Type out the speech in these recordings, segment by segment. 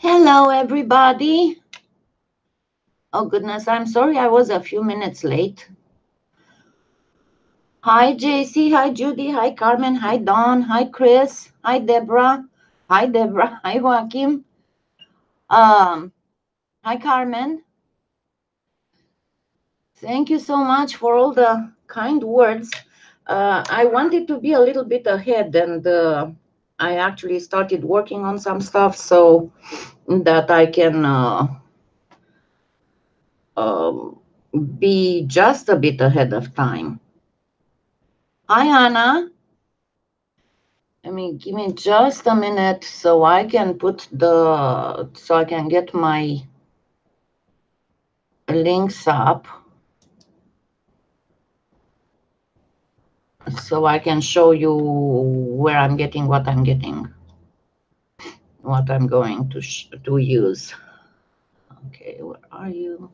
Hello, everybody. Oh, goodness, I'm sorry I was a few minutes late. Hi, JC. Hi, Judy. Hi, Carmen. Hi, Dawn. Hi, Chris. Hi, Deborah. Hi, Deborah. Hi, Joaquim. Hi, Carmen. Thank you so much for all the kind words. I wanted to be a little bit ahead, and I actually started working on some stuff so that I can be just a bit ahead of time. Hi, Anna. Give me just a minute so I can so I can get my links up so I can show you where I'm getting what I'm getting, what I'm going to use. Okay, where are you?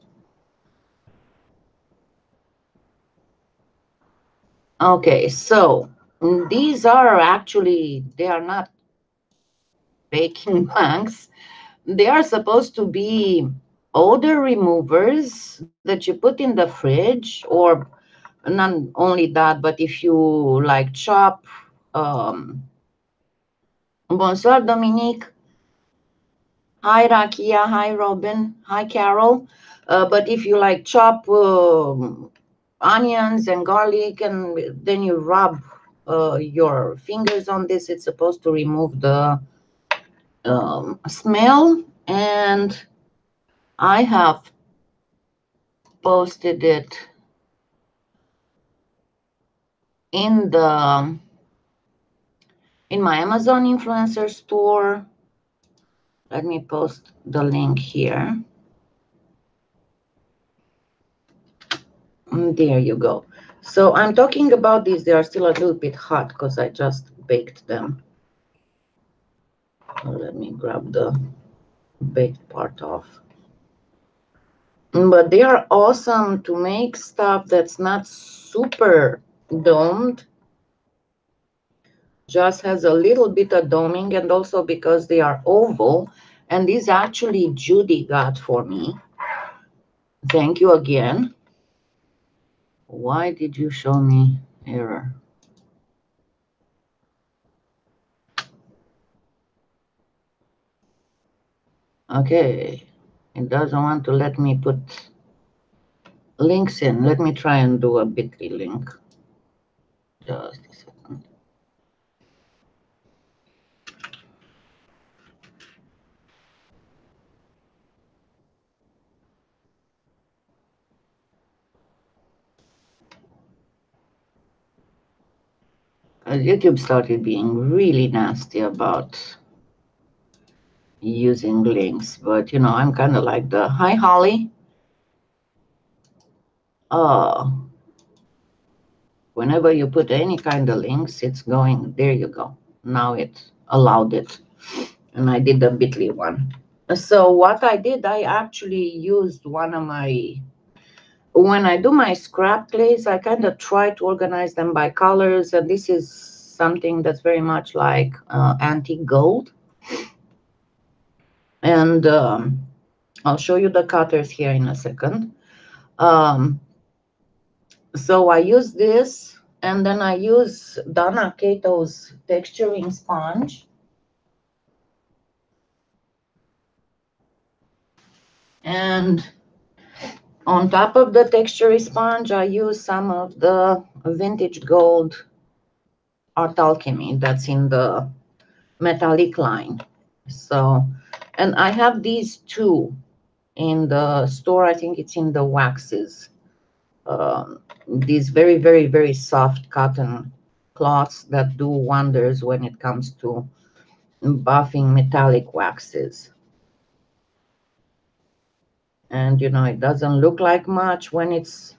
Okay, so these are actually, they are not baking banks. They are supposed to be odor removers that you put in the fridge, or not only that, but if you like chop, bonsoir Dominique, hi Rakia, hi Robin, hi Carol. But if you like chop onions and garlic, and then you rub your fingers on this, it's supposed to remove the smell. And I have posted it in my Amazon influencer store. Let me post the link here. There you go. So I'm talking about these. They are still a little bit hot because I just baked them. Let me grab the baked part off. But they are awesome to make stuff that's not super domed. Just has a little bit of doming, and also because they are oval. And these actually Judy got for me. Thank you again. Why did you show me error? Okay, it doesn't want to let me put links in. Let me try and do a bit.ly link. Just a second. YouTube started being really nasty about using links, but you know, I'm kind of like the hi Holly. Whenever you put any kind of links, it's going, there you go. Now it allowed it. And I did a bit.ly one. So what I did, I actually used one of my, when I do my scrap clays, I kind of try to organize them by colors. And this is something that's very much like antique gold. And I'll show you the cutters here in a second. So I use this, and then I use Donna Cato's texturing sponge. And on top of the texturing sponge, I use some of the vintage gold Art Alchemy that's in the metallic line. So, and I have these two in the store. I think it's in the waxes. These very, very, very soft cotton cloths that do wonders when it comes to buffing metallic waxes. And you know, it doesn't look like much when it's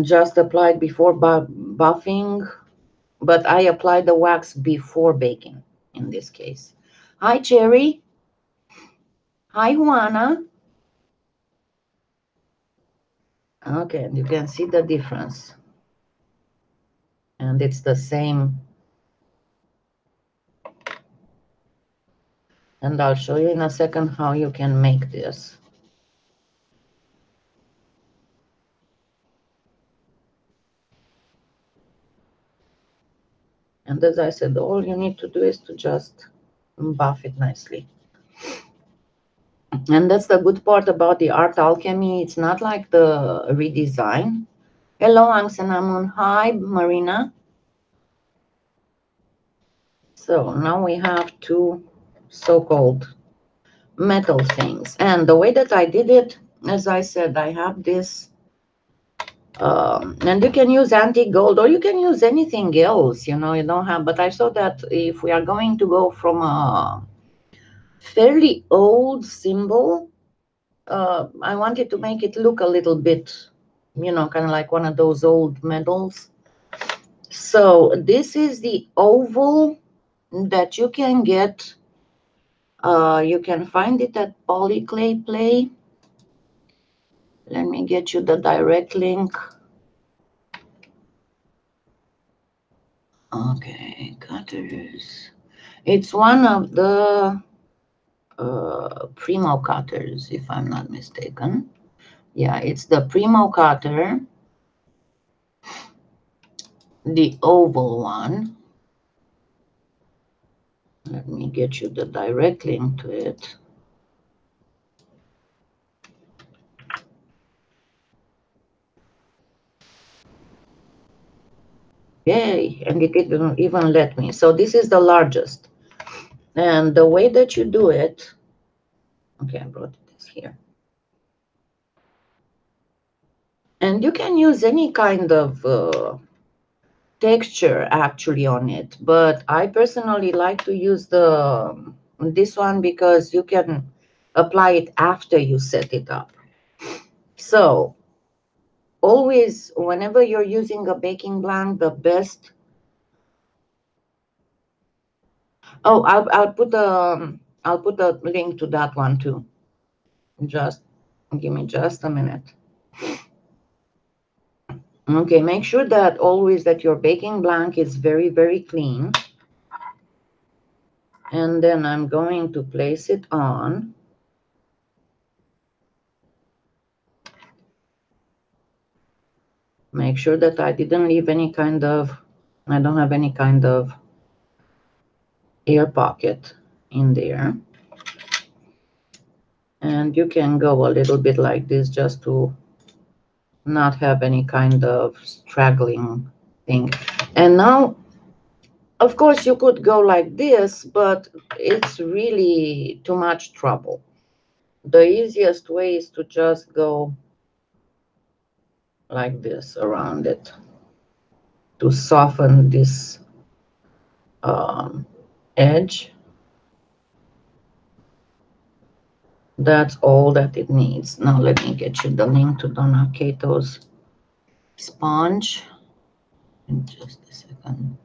just applied before buffing, but I apply the wax before baking in this case. Hi, Cherry. Hi, Juana. Okay, and you can see the difference. And it's the same. And I'll show you in a second how you can make this. And as I said, all you need to do is to just buff it nicely. And that's the good part about the art alchemy. It's not like the redesign. Hello, Angsanamun. Hi, Marina. So now we have two so-called metal things. And the way that I did it, as I said, I have this, and you can use antique gold or you can use anything else, you know, you don't have, but I saw that if we are going to go from a fairly old symbol, I wanted to make it look a little bit, you know, kind of like one of those old medals. So this is the oval that you can get. You can find it at Polyclay Play. Let me get you the direct link. Okay, cutters. It's one of the Primo cutters, if I'm not mistaken. Yeah, it's the Primo cutter, the oval one. Let me get you the direct link to it. Yay, and it didn't even let me. So this is the largest. And the way that you do it, okay, I brought this here. And you can use any kind of texture actually on it, but I personally like to use this one because you can apply it after you set it up. So always, whenever you're using a baking blank, the best. Oh, I'll put a link to that one too. Just give me just a minute. Okay, make sure that always that your baking blank is very, very clean. And then I'm going to place it on. Make sure that I didn't leave any kind of, I don't have any kind of air pocket in there. And you can go a little bit like this just to not have any kind of straggling thing. And now, of course, you could go like this, but it's really too much trouble. The easiest way is to just go like this around it to soften this edge. That's all that it needs. Now let me get you the link to Donna Cato's sponge in just a second.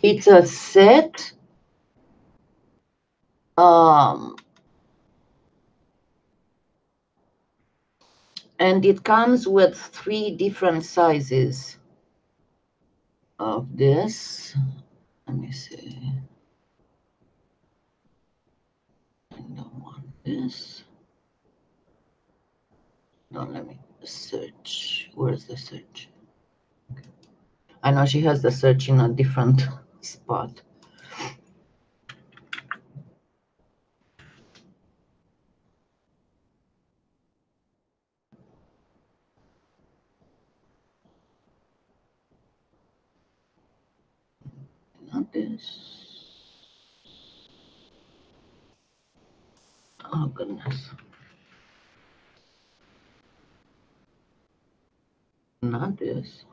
It's a set. And it comes with 3 different sizes of this. Let me see. I don't want this. No, let me search. Where's the search? Okay. I know she has the search in a different spot. Not this. Oh, goodness. Not this.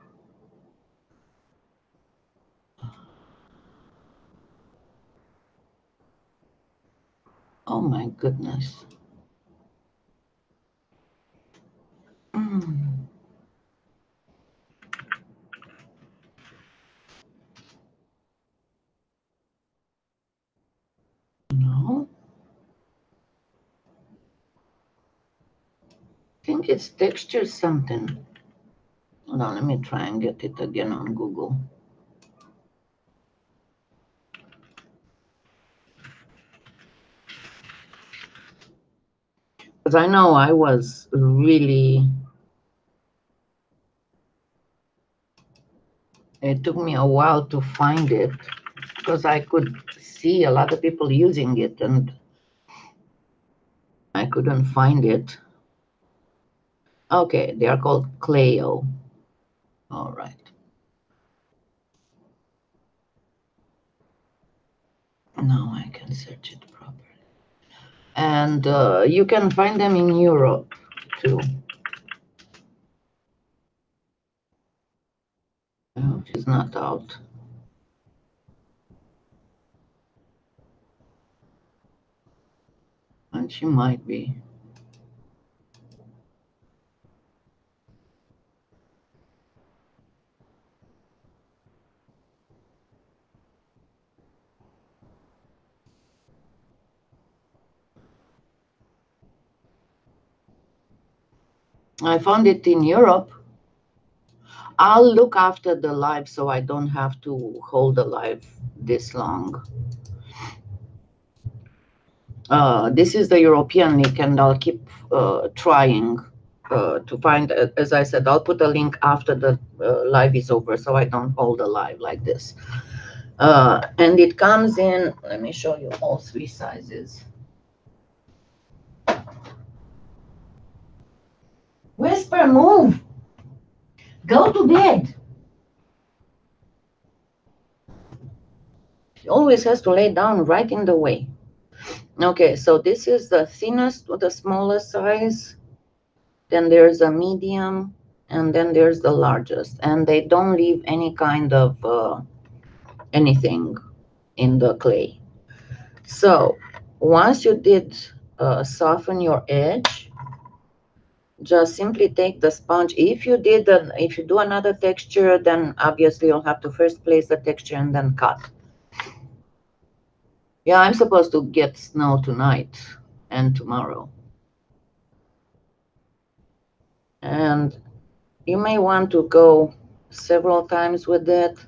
Oh, my goodness. No. I think it's texture something. Hold on, let me try and get it again on Google. Because I know I was really, it took me a while to find it because I could see a lot of people using it and I couldn't find it. Okay, they are called Clayo. All right. Now I can search it properly. And you can find them in Europe too. Oh, she's not out. And she might be. I found it in Europe. I'll look after the live so I don't have to hold the live this long. This is the European link, and I'll keep trying to find, as I said, I'll put a link after the live is over so I don't hold the live like this. And it comes in, let me show you all 3 sizes. Whisper, move! Go to bed! She always has to lay down right in the way. Okay, so this is the thinnest or the smallest size. Then there's a medium, and then there's the largest. And they don't leave any kind of anything in the clay. So once you did soften your edge, just simply take the sponge. If you do another texture, then obviously you'll have to first place the texture and then cut. Yeah, I'm supposed to get snow tonight and tomorrow. And you may want to go several times with it,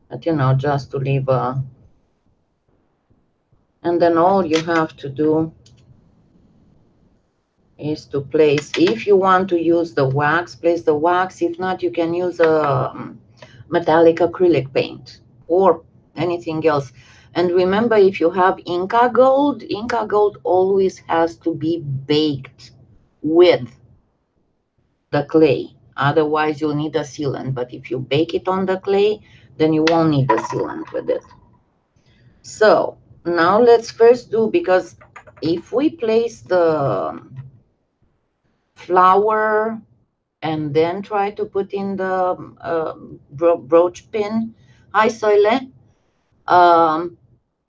but you know, just to leave a, and then all you have to do is to place, if you want to use the wax, place the wax. If not, you can use a metallic acrylic paint or anything else. And remember, if you have Inca Gold always has to be baked with the clay. Otherwise, you'll need a sealant. But if you bake it on the clay, then you won't need a sealant with it. So now let's first do, because if we place the flower and then try to put in the brooch pin, hi Soile,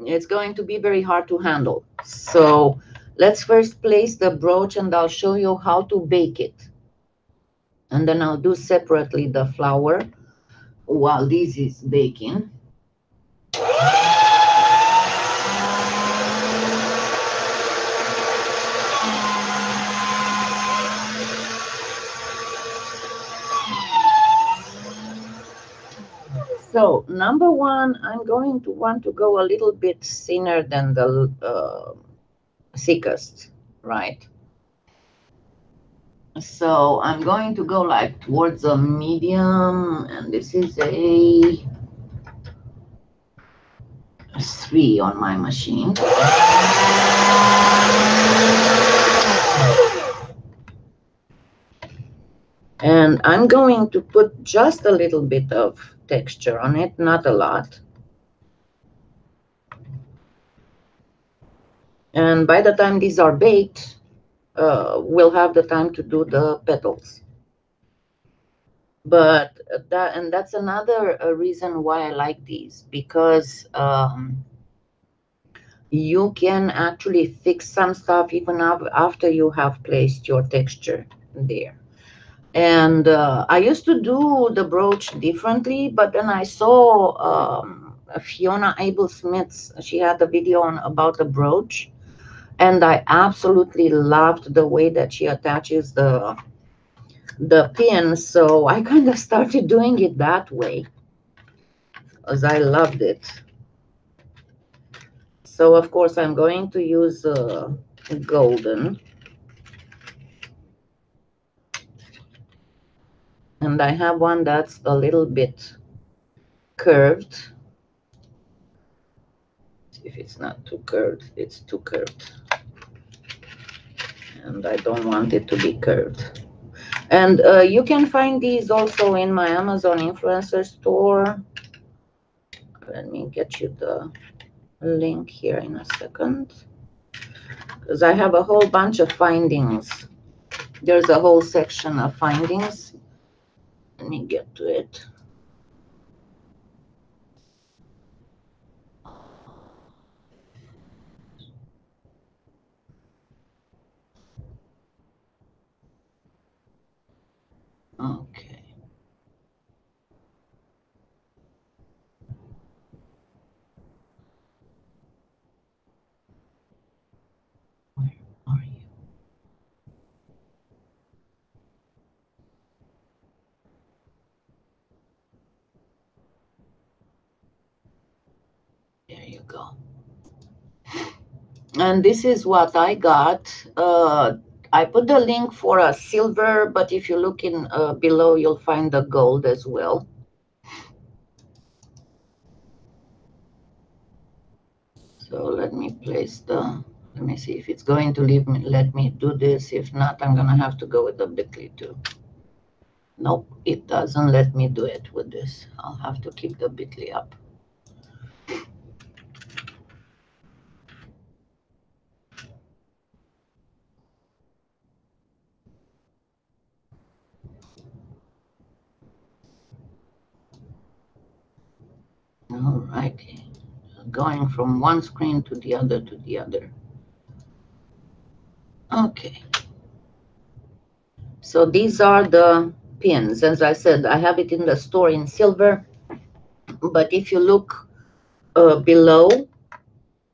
it's going to be very hard to handle. So let's first place the brooch and I'll show you how to bake it. And then I'll do separately the flower while this is baking. So number one, I'm going to want to go a little bit thinner than the thickest, right? So I'm going to go like towards a medium, and this is a 3 on my machine. And I'm going to put just a little bit of texture on it, not a lot. And by the time these are baked, we'll have the time to do the petals. But that's another reason why I like these, because you can actually fix some stuff even after you have placed your texture there. And I used to do the brooch differently, but then I saw Fiona Abel Smith's, she had a video about the brooch, and I absolutely loved the way that she attaches the the pin, so I kind of started doing it that way as I loved it. So of course I'm going to use golden, and I have one that's a little bit curved. See if it's not too curved. It's too curved, and I don't want it to be curved. And you can find these also in my Amazon influencer store. Let me get you the link here in a second, because I have a whole bunch of findings. There's a whole section of findings. Let me get to it. Okay. Where are you? There you go. And this is what I got. I put the link for a silver, but if you look in below, you'll find the gold as well. So let me place the, let me see if it's going to let me do this. If not, I'm gonna have to go with the bit.ly too. Nope, it doesn't let me do it with this. I'll have to keep the bit.ly up. All righty. Going from one screen to the other to the other. Okay. So these are the pins. As I said, I have it in the store in silver. But if you look below,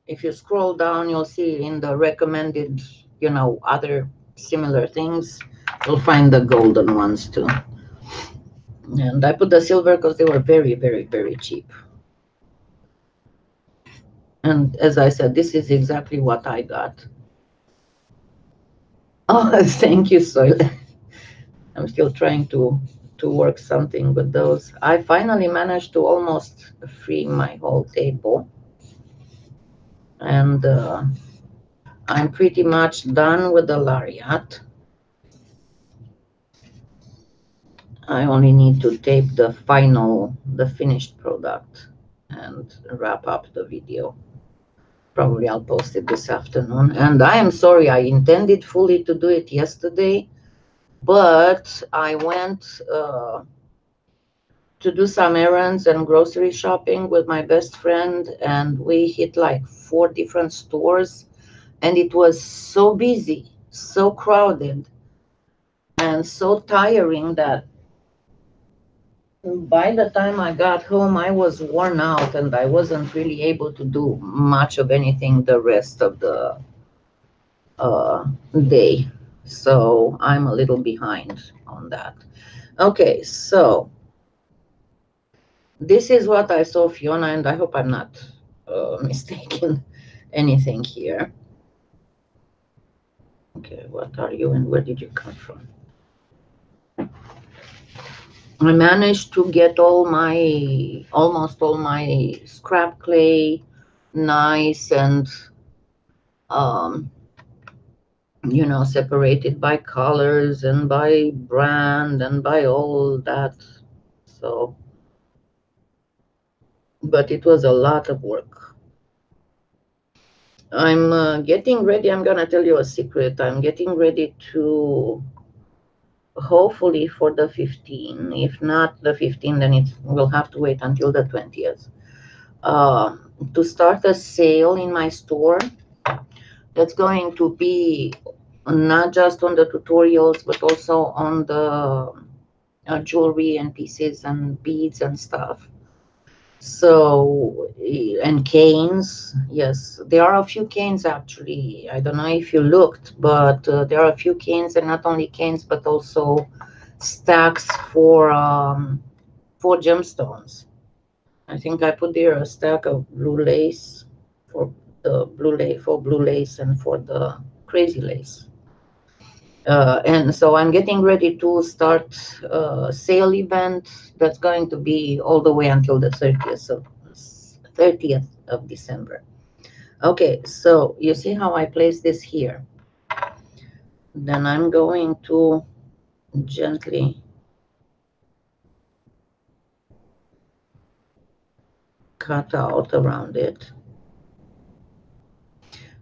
if you scroll down, you'll see in the recommended, you know, other similar things, you'll find the golden ones too. And I put the silver because they were very, very, very cheap. And as I said, this is exactly what I got. Oh, thank you, Soil. I'm still trying to work something with those. I finally managed to almost free my whole table. And I'm pretty much done with the lariat. I only need to tape the finished product and wrap up the video. Probably I'll post it this afternoon. And I am sorry, I intended fully to do it yesterday, but I went to do some errands and grocery shopping with my best friend, and we hit like 4 different stores, and it was so busy, so crowded, and so tiring that by the time I got home, I was worn out and I wasn't really able to do much of anything the rest of the day. So I'm a little behind on that. Okay, so this is what I saw, Fiona, and I hope I'm not mistaken anything here. Okay, what are you and where did you come from? I managed to get almost all my scrap clay nice and you know, separated by colors and by brand and by all that. So, but it was a lot of work. I'm getting ready. I'm gonna tell you a secret. I'm getting ready to, hopefully for the 15. If not the 15, then it will have to wait until the 20th. To start a sale in my store that's going to be not just on the tutorials, but also on the jewelry and pieces and beads and stuff. So, and canes. Yes, there are a few canes actually. I don't know if you looked, but there are a few canes, and not only canes, but also stacks for gemstones. I think I put there a stack of blue lace for the blue lace and for the crazy lace. And so I'm getting ready to start a sale event that's going to be all the way until the 30th of December. Okay, so you see how I place this here. Then I'm going to gently cut out around it.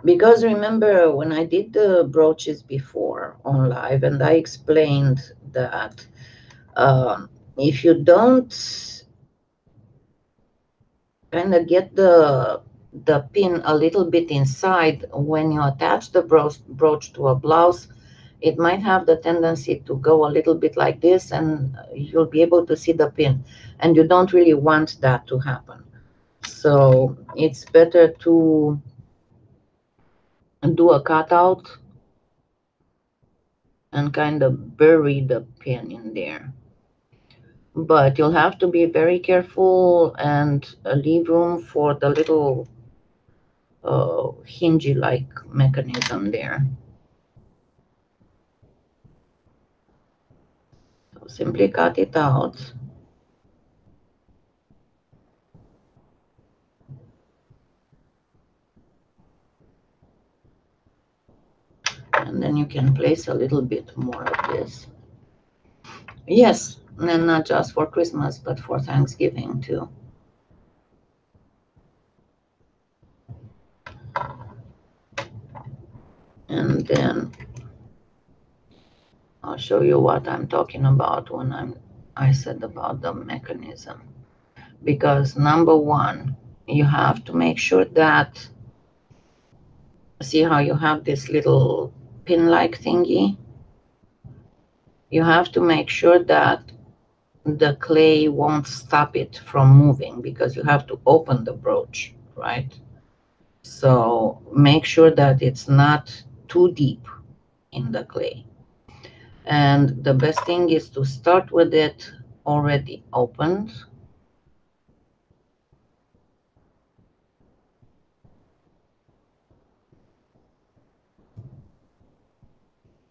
Because remember when I did the brooches before on live, and I explained that if you don't kind of get the pin a little bit inside when you attach the brooch to a blouse, it might have the tendency to go a little bit like this, and you'll be able to see the pin, and you don't really want that to happen. So it's better to do a cutout and kind of bury the pin in there. But you'll have to be very careful and leave room for the little hingy-like mechanism there. So simply cut it out. And then you can place a little bit more of this. Yes, and not just for Christmas, but for Thanksgiving too. And then I'll show you what I'm talking about when I said about the mechanism. Because number one, you have to make sure that, see how you have this little pin-like thingy? You have to make sure that the clay won't stop it from moving, because you have to open the brooch, right? So make sure that it's not too deep in the clay. And the best thing is to start with it already opened.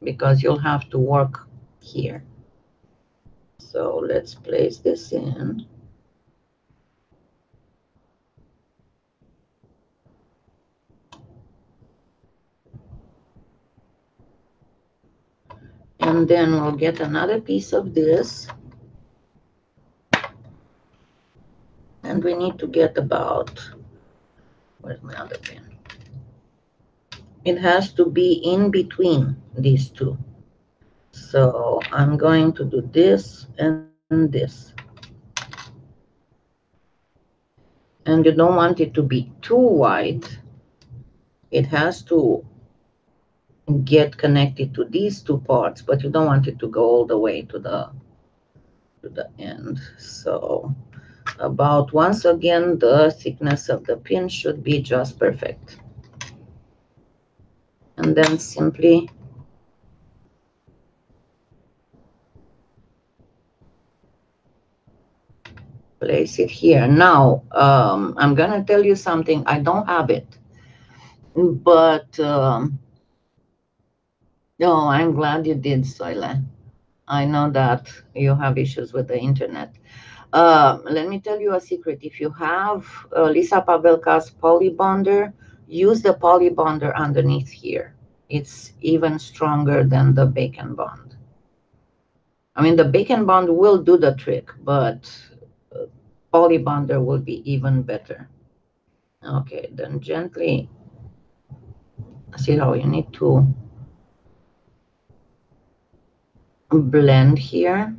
Because you'll have to work here. So let's place this in. And then we'll get another piece of this. And we need to get about, where's my other pin? It has to be in between these two. So I'm going to do this and this. And you don't want it to be too wide. It has to get connected to these two parts, but you don't want it to go all the way to the end. So about, once again, the thickness of the pin should be just perfect. And then simply place it here. Now, I'm gonna tell you something. I don't have it, but no, I'm glad you did, Soila. I know that you have issues with the internet. Let me tell you a secret. If you have Lisa Pavelka's poly bonder, use the poly bonder underneath here. It's even stronger than the bacon bond. I mean, the bacon bond will do the trick, but poly bonder will be even better. Okay, then gently, see how you need to blend here.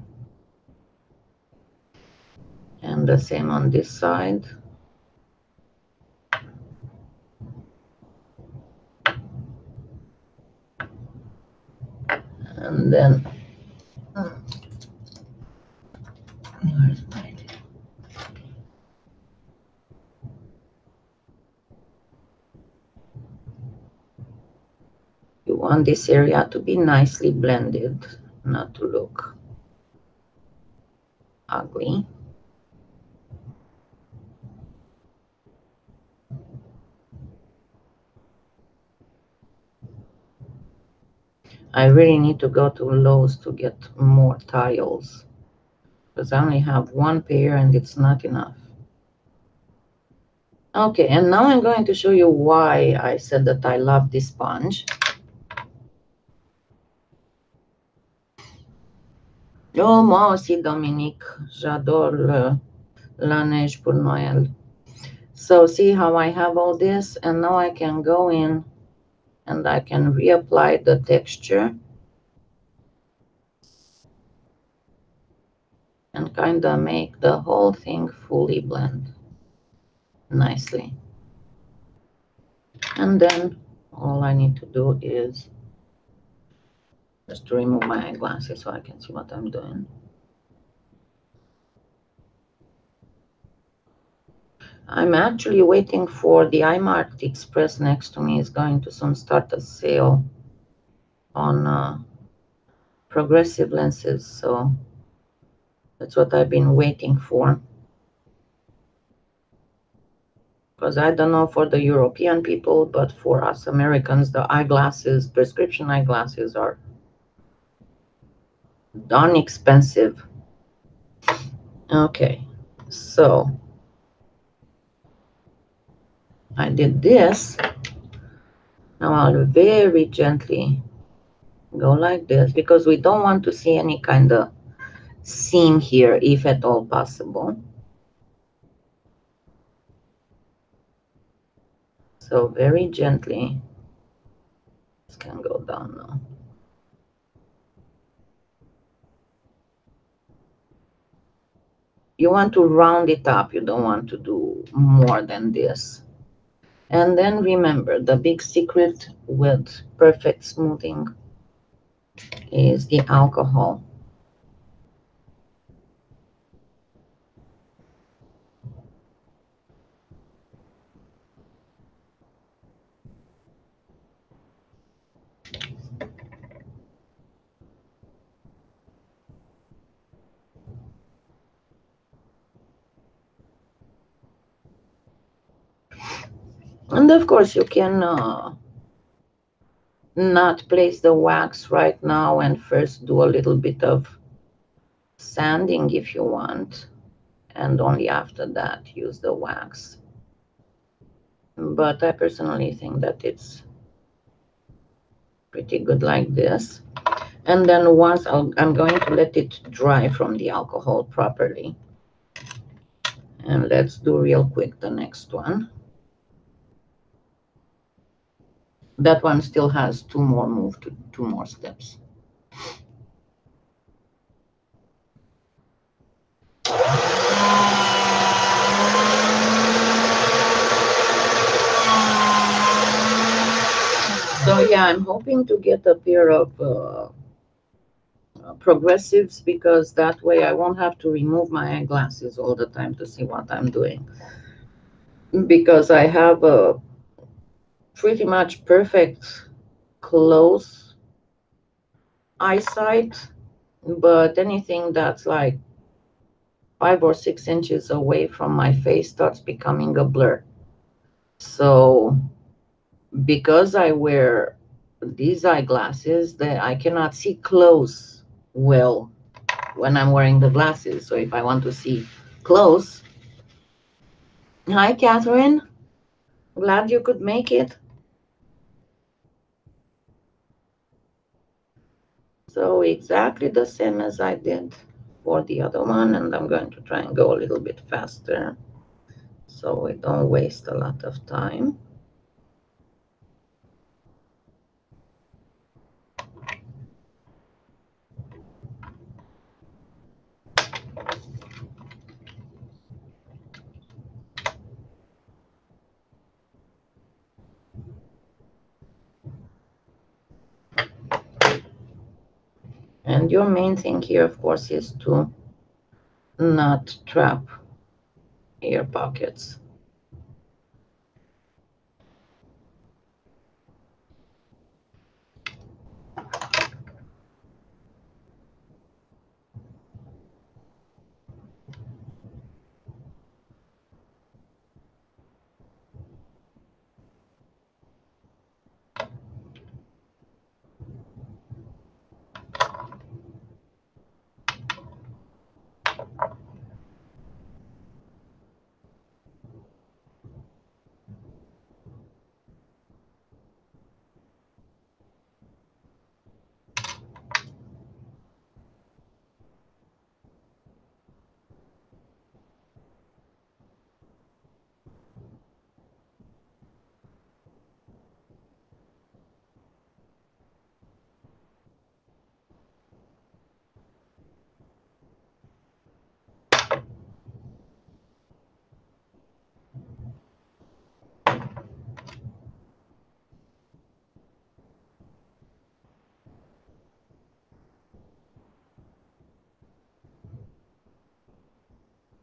And the same on this side. And then, where's my, you want this area to be nicely blended, not to look ugly. I really need to go to Lowe's to get more tiles because I only have one pair and it's not enough. Okay, and now I'm going to show you why I said that I love this sponge. Oh, moi aussi, Dominique. J'adore la neige pour Noël. So see how I have all this, and now I can go in and I can reapply the texture and kind of make the whole thing fully blend nicely. And then all I need to do is just to remove my eyeglasses so I can see what I'm doing. I'm actually waiting for the iMart Express next to me is going to soon start a sale on progressive lenses, so that's what I've been waiting for. Because I don't know for the European people, but for us Americans, the eyeglasses, prescription eyeglasses are darn expensive. Okay, so I did this. Now I'll very gently go like this because we don't want to see any kind of seam here if at all possible. So very gently, this can go down now. You want to round it up, you don't want to do more than this. And then remember, the big secret with perfect smoothing is the alcohol. And of course, you can not place the wax right now and first do a little bit of sanding if you want, and only after that use the wax. But I personally think that it's pretty good like this. And then once I'm going to let it dry from the alcohol properly. And let's do real quick the next one. That one still has two more steps. So yeah, I'm hoping to get a pair of progressives because that way I won't have to remove my eyeglasses all the time to see what I'm doing. Because I have a pretty much perfect close eyesight, but anything that's like 5 or 6 inches away from my face starts becoming a blur. So because I wear these eyeglasses, that I cannot see close well when I'm wearing the glasses. So if I want to see close, hi Catherine, glad you could make it. So exactly the same as I did for the other one, and I'm going to try and go a little bit faster so we don't waste a lot of time. And your main thing here, of course, is to not trap air pockets.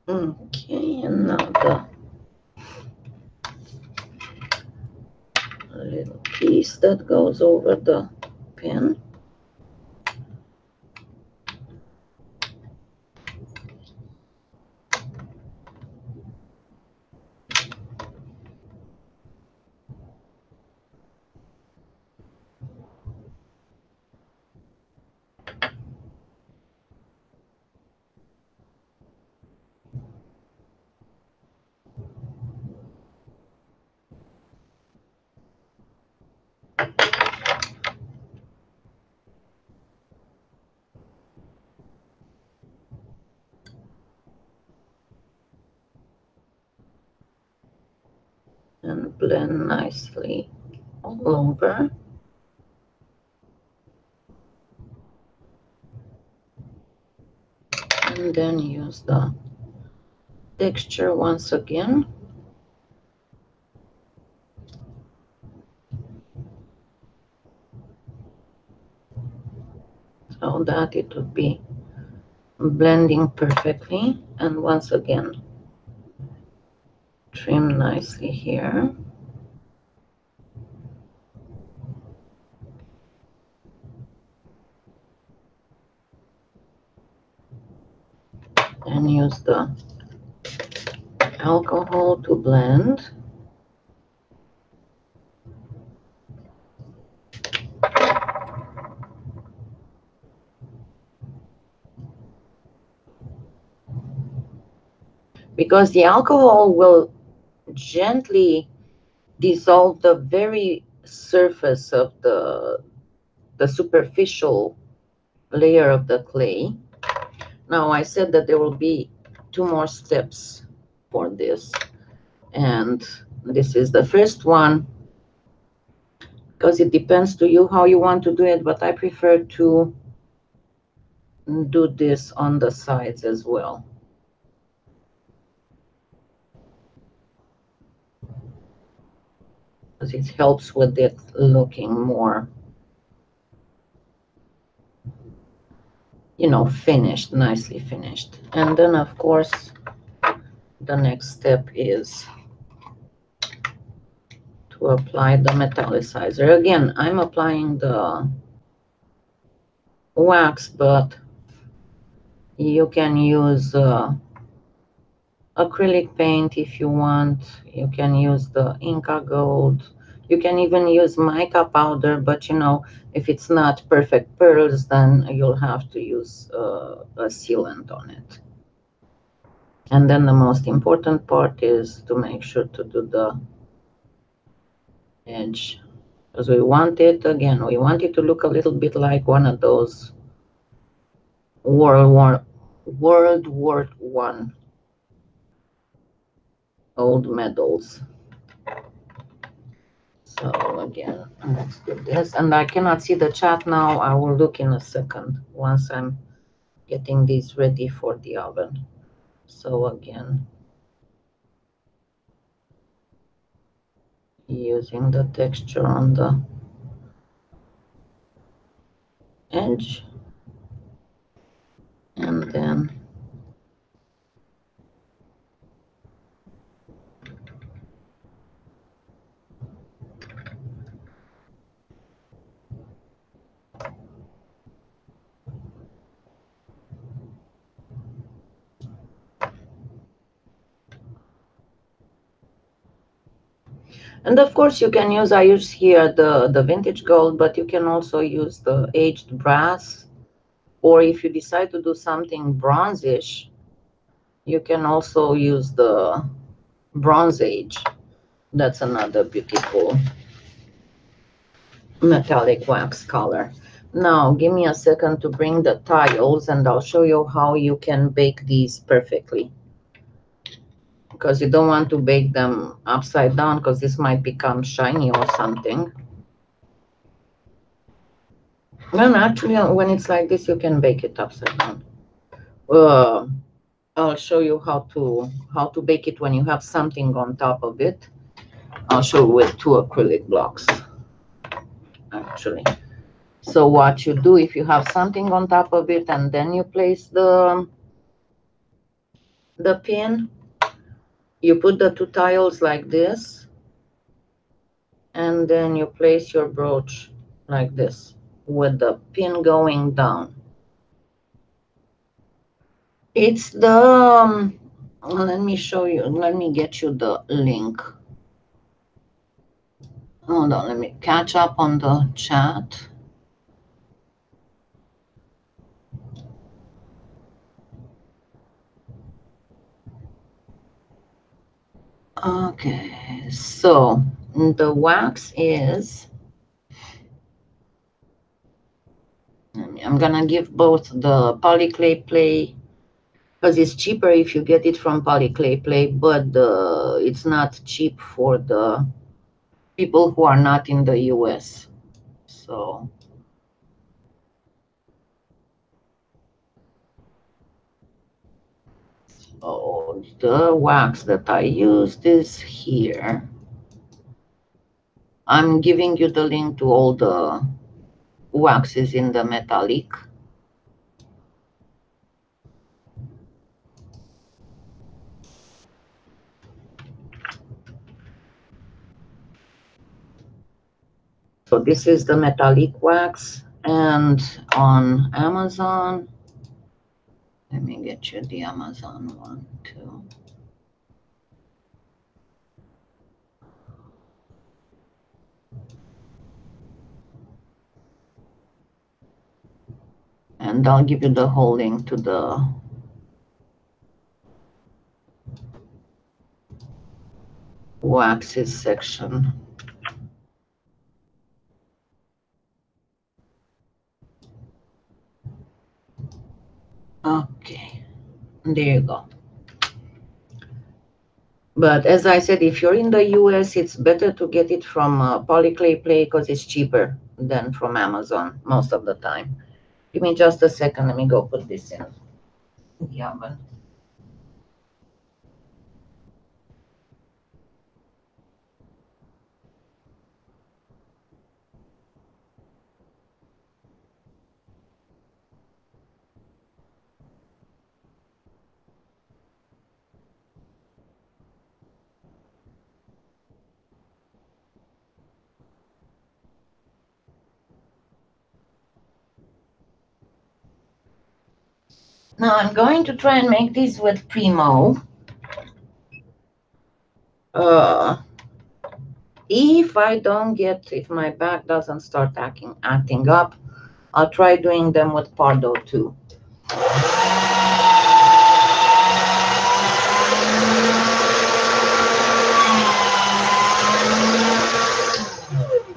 Okay, and now the little piece that goes over the pen. And blend nicely all over. And then use the texture once again. So that it would be blending perfectly. And once again, trim nicely here. And use the alcohol to blend. Because the alcohol will gently dissolve the very surface of the superficial layer of the clay. Now I said that there will be 2 more steps for this, and this is the first one, because it depends to you how you want to do it, but I prefer to do this on the sides as well. Because it helps with it looking more, you know, finished, nicely finished. And then of course the next step is to apply the metallicizer. Again, I'm applying the wax, but you can use acrylic paint if you want. You can use the Inca Gold. You can even use mica powder, but you know, if it's not perfect pearls, then you'll have to use a sealant on it. And then the most important part is to make sure to do the edge, because we want it, again, we want it to look a little bit like one of those World War I old medals. So again, let's do this. And I cannot see the chat now. I will look in a second once I'm getting these ready for the oven. So again, using the texture on the edge, and then and of course you can use, I use here the vintage gold, but you can also use the aged brass, or if you decide to do something bronzish, you can also use the Bronze Age. That's another beautiful metallic wax color. Now give me a second to bring the tiles, and I'll show you how you can bake these perfectly, because you don't want to bake them upside down, because this might become shiny or something. And actually when it's like this, you can bake it upside down. I'll show you how to bake it when you have something on top of it. I'll show you with 2 acrylic blocks actually. So what you do, if you have something on top of it and then you place the the pin, you put the two tiles like this, and then you place your brooch like this with the pin going down. It's the, let me show you, let me get you the link. Hold on, let me catch up on the chat. Okay, so the wax is, I'm gonna give both the polyclay play, because it's cheaper if you get it from polyclay play, but it's not cheap for the people who are not in the US. So the wax that I used is here. I'm giving you the link to all the waxes in the metallic. So this is the metallic wax, and on Amazon, let me get you the Amazon one too. And I'll give you the whole link to the waxes section. Okay, there you go. But as I said, if you're in the US, it's better to get it from Polyclay Play because it's cheaper than from Amazon most of the time. Give me just a second. Let me go put this in the oven. Now I'm going to try and make this with Primo. If I don't get, if my back doesn't start acting up, I'll try doing them with Pardo too.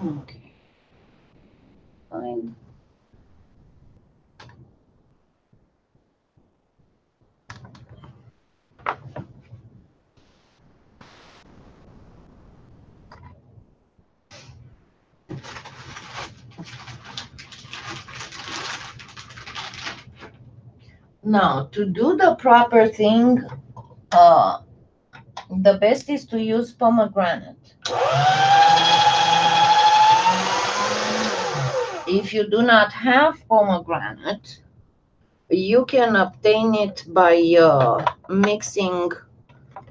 Okay. Fine. Now, to do the proper thing, the best is to use pomegranate. If you do not have pomegranate, you can obtain it by mixing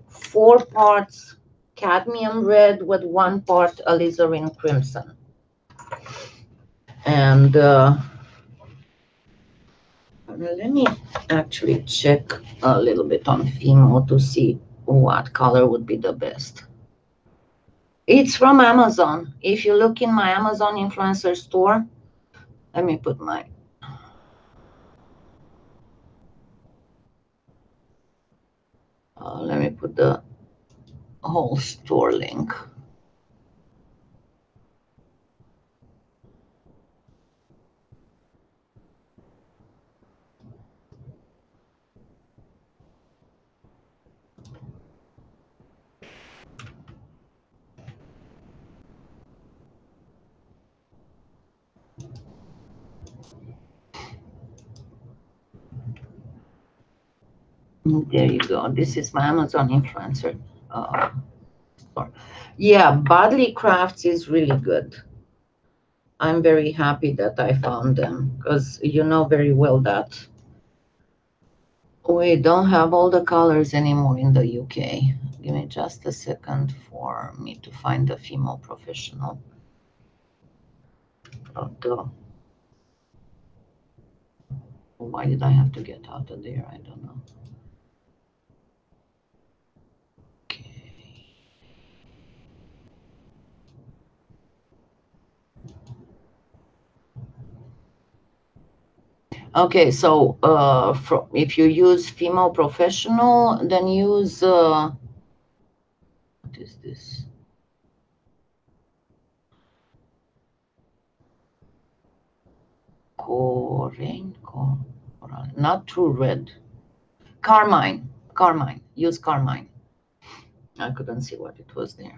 4 parts cadmium red with 1 part alizarin crimson. And let me actually check a little bit on Fimo to see what color would be the best. It's from Amazon. If you look in my Amazon influencer store, let me put my let me put the whole store link. There you go. This is my Amazon influencer store. Yeah, Bodley Crafts is really good. I'm very happy that I found them because you know very well that We don't have all the colors anymore in the UK. Give me just a second for me to find a female professional. Why did I have to get out of there? I don't know. Okay, so if you use female professional, then use what is this? Not true red. Carmine. Use carmine. I couldn't see what it was there.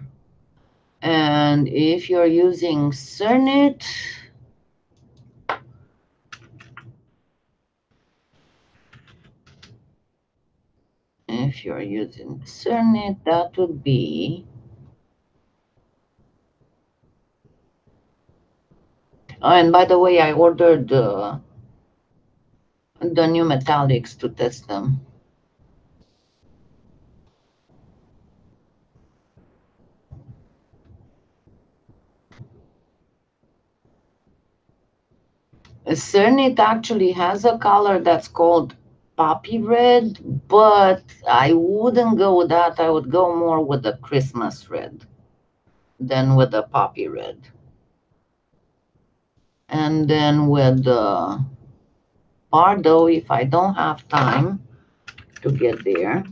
And if you're using Cernit, that would be. Oh, and by the way, I ordered the new metallics to test them. Cernit actually has a color that's called poppy red, but I wouldn't go with that. I would go more with the Christmas red than with the poppy red. And then with the Pardo, if I don't have time to get there,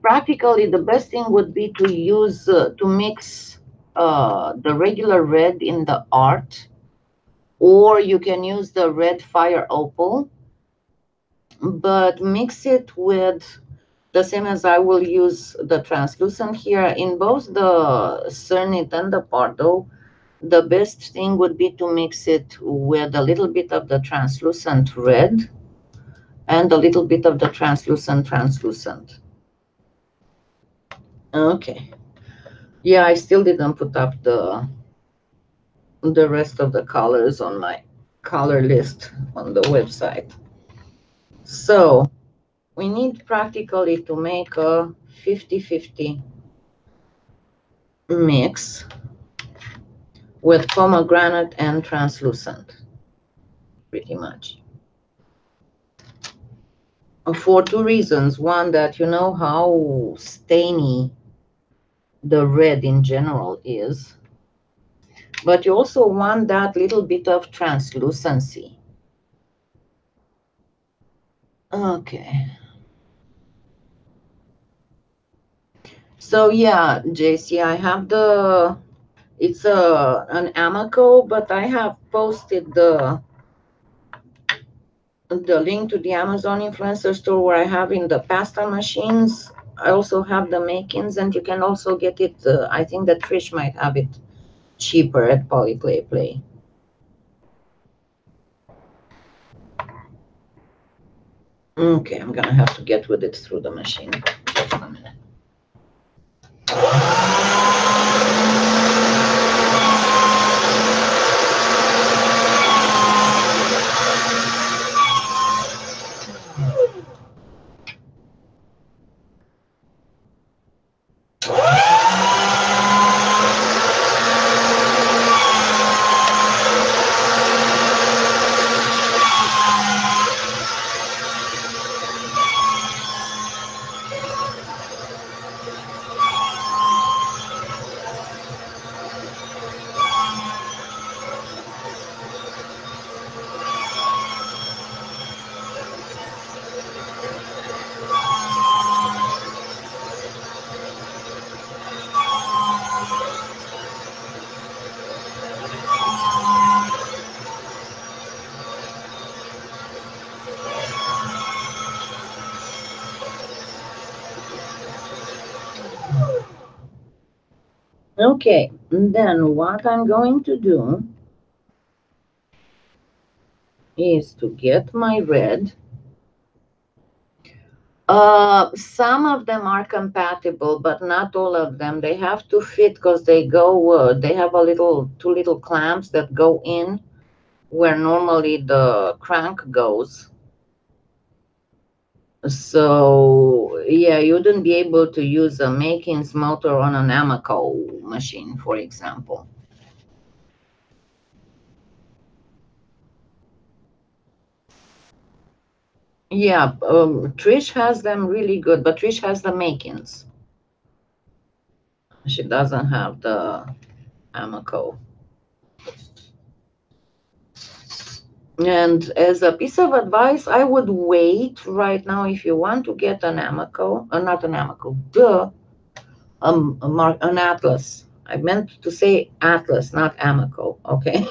practically the best thing would be to use to mix the regular red in the art, or you can use the red fire opal, but mix it with the same as I will use the translucent here. In both the Cernit and the Pardo, the best thing would be to mix it with a little bit of the translucent red and a little bit of the translucent. Okay. Yeah, I still didn't put up the rest of the colors on my color list on the website. So we need practically to make a 50-50 mix with pomegranate and translucent, pretty much. For two reasons. One, that you know how stainy the red in general is, but you also want that little bit of translucency. Okay. So yeah, JC, I have it's an Amaco, but I have posted the link to the Amazon influencer store where I have in the pasta machines. I also have the makings, and you can also get it. I think that Trish might have it cheaper at Polyclay Play. Okay, I'm gonna have to get with it through the machine. Just a minute. Okay, then what I'm going to do is to get my red. Some of them are compatible, but not all of them. They have to fit because they go, they have two little clamps that go in where normally the crank goes. So yeah, you wouldn't be able to use a Makins motor on an Amoco machine, for example. Yeah, Trish has them really good, but Trish has the Makins. She doesn't have the Amoco. And as a piece of advice, I would wait right now if you want to get an Amoco, not an Amoco, an Atlas. I meant to say Atlas, not Amoco, okay?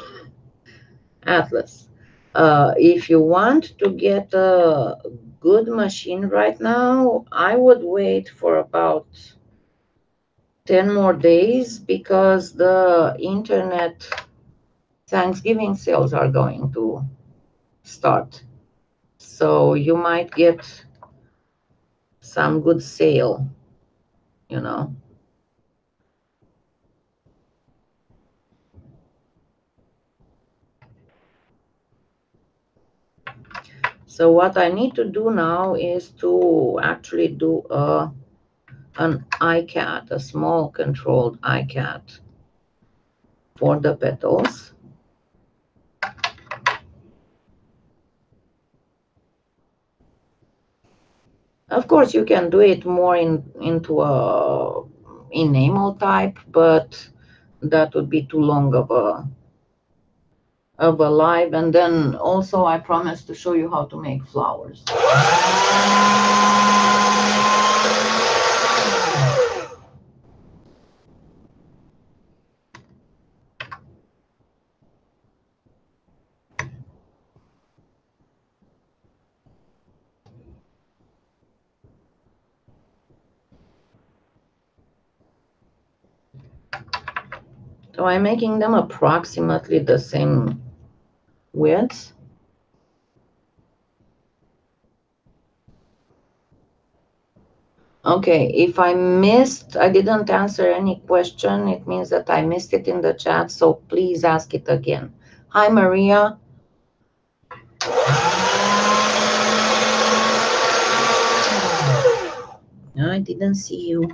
Atlas. If you want to get a good machine right now, I would wait for about 10 more days because the internet Thanksgiving sales are going to start. So you might get some good sale, you know. So what I need to do now is to actually do an iCat, a small controlled iCat for the petals. Of course, you can do it more into a enamel type, but that would be too long of a live. And then also I promised to show you how to make flowers. So I'm making them approximately the same width. Okay, if I didn't answer any question, it means that I missed it in the chat, so please ask it again. Hi, Maria. I didn't see you.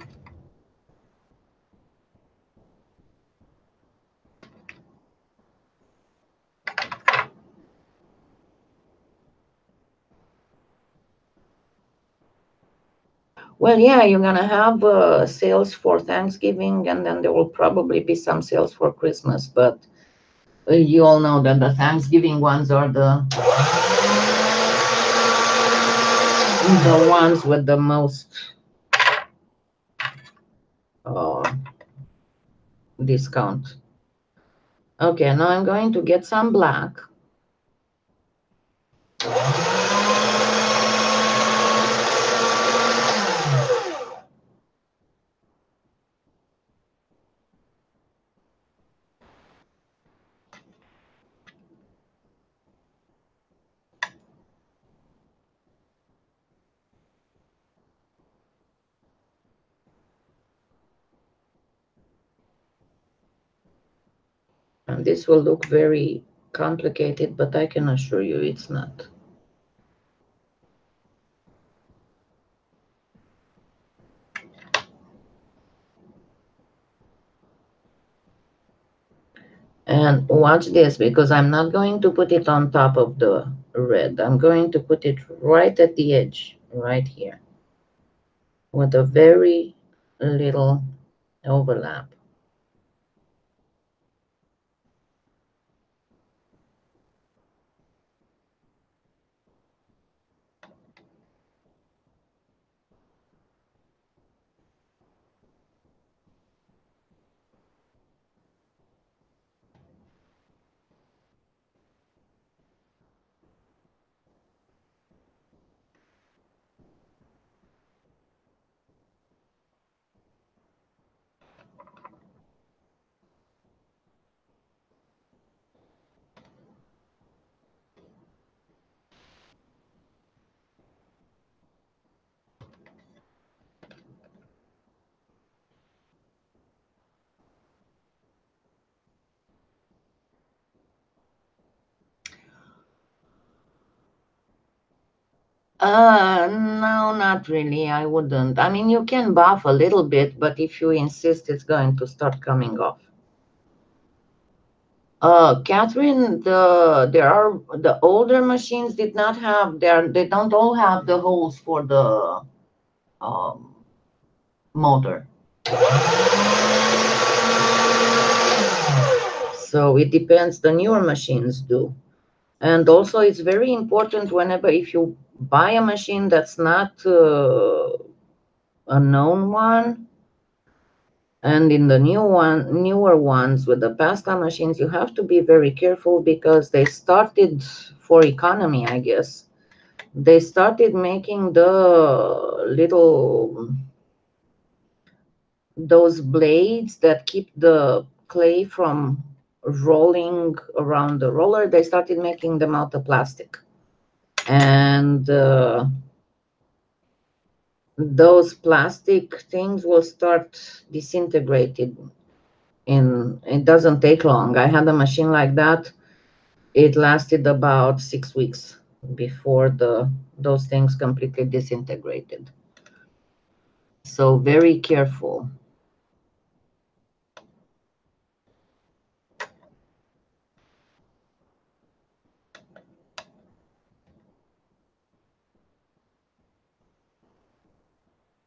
Well, yeah, you're gonna have sales for Thanksgiving, and then there will probably be some sales for Christmas. But you all know that the Thanksgiving ones are the ones with the most discount. Okay, now I'm going to get some black. And this will look very complicated, but I can assure you it's not. And watch this, because I'm not going to put it on top of the red. I'm going to put it right at the edge, right here, with a very little overlap. No, not really. I wouldn't. I mean, you can buff a little bit, but if you insist, it's going to start coming off. Catherine, the older machines did not have they don't all have the holes for the um, motor. So it depends. The newer machines do. And also, it's very important whenever if you buy a machine that's not a known one, and in the newer ones with the pasta machines, you have to be very careful because they started for economy, I guess. They started making the little those blades that keep the clay from rolling around the roller. They started making them out of plastic, and those plastic things will start disintegrating. It doesn't take long. I had a machine like that. It lasted about 6 weeks before those things completely disintegrated. So very careful.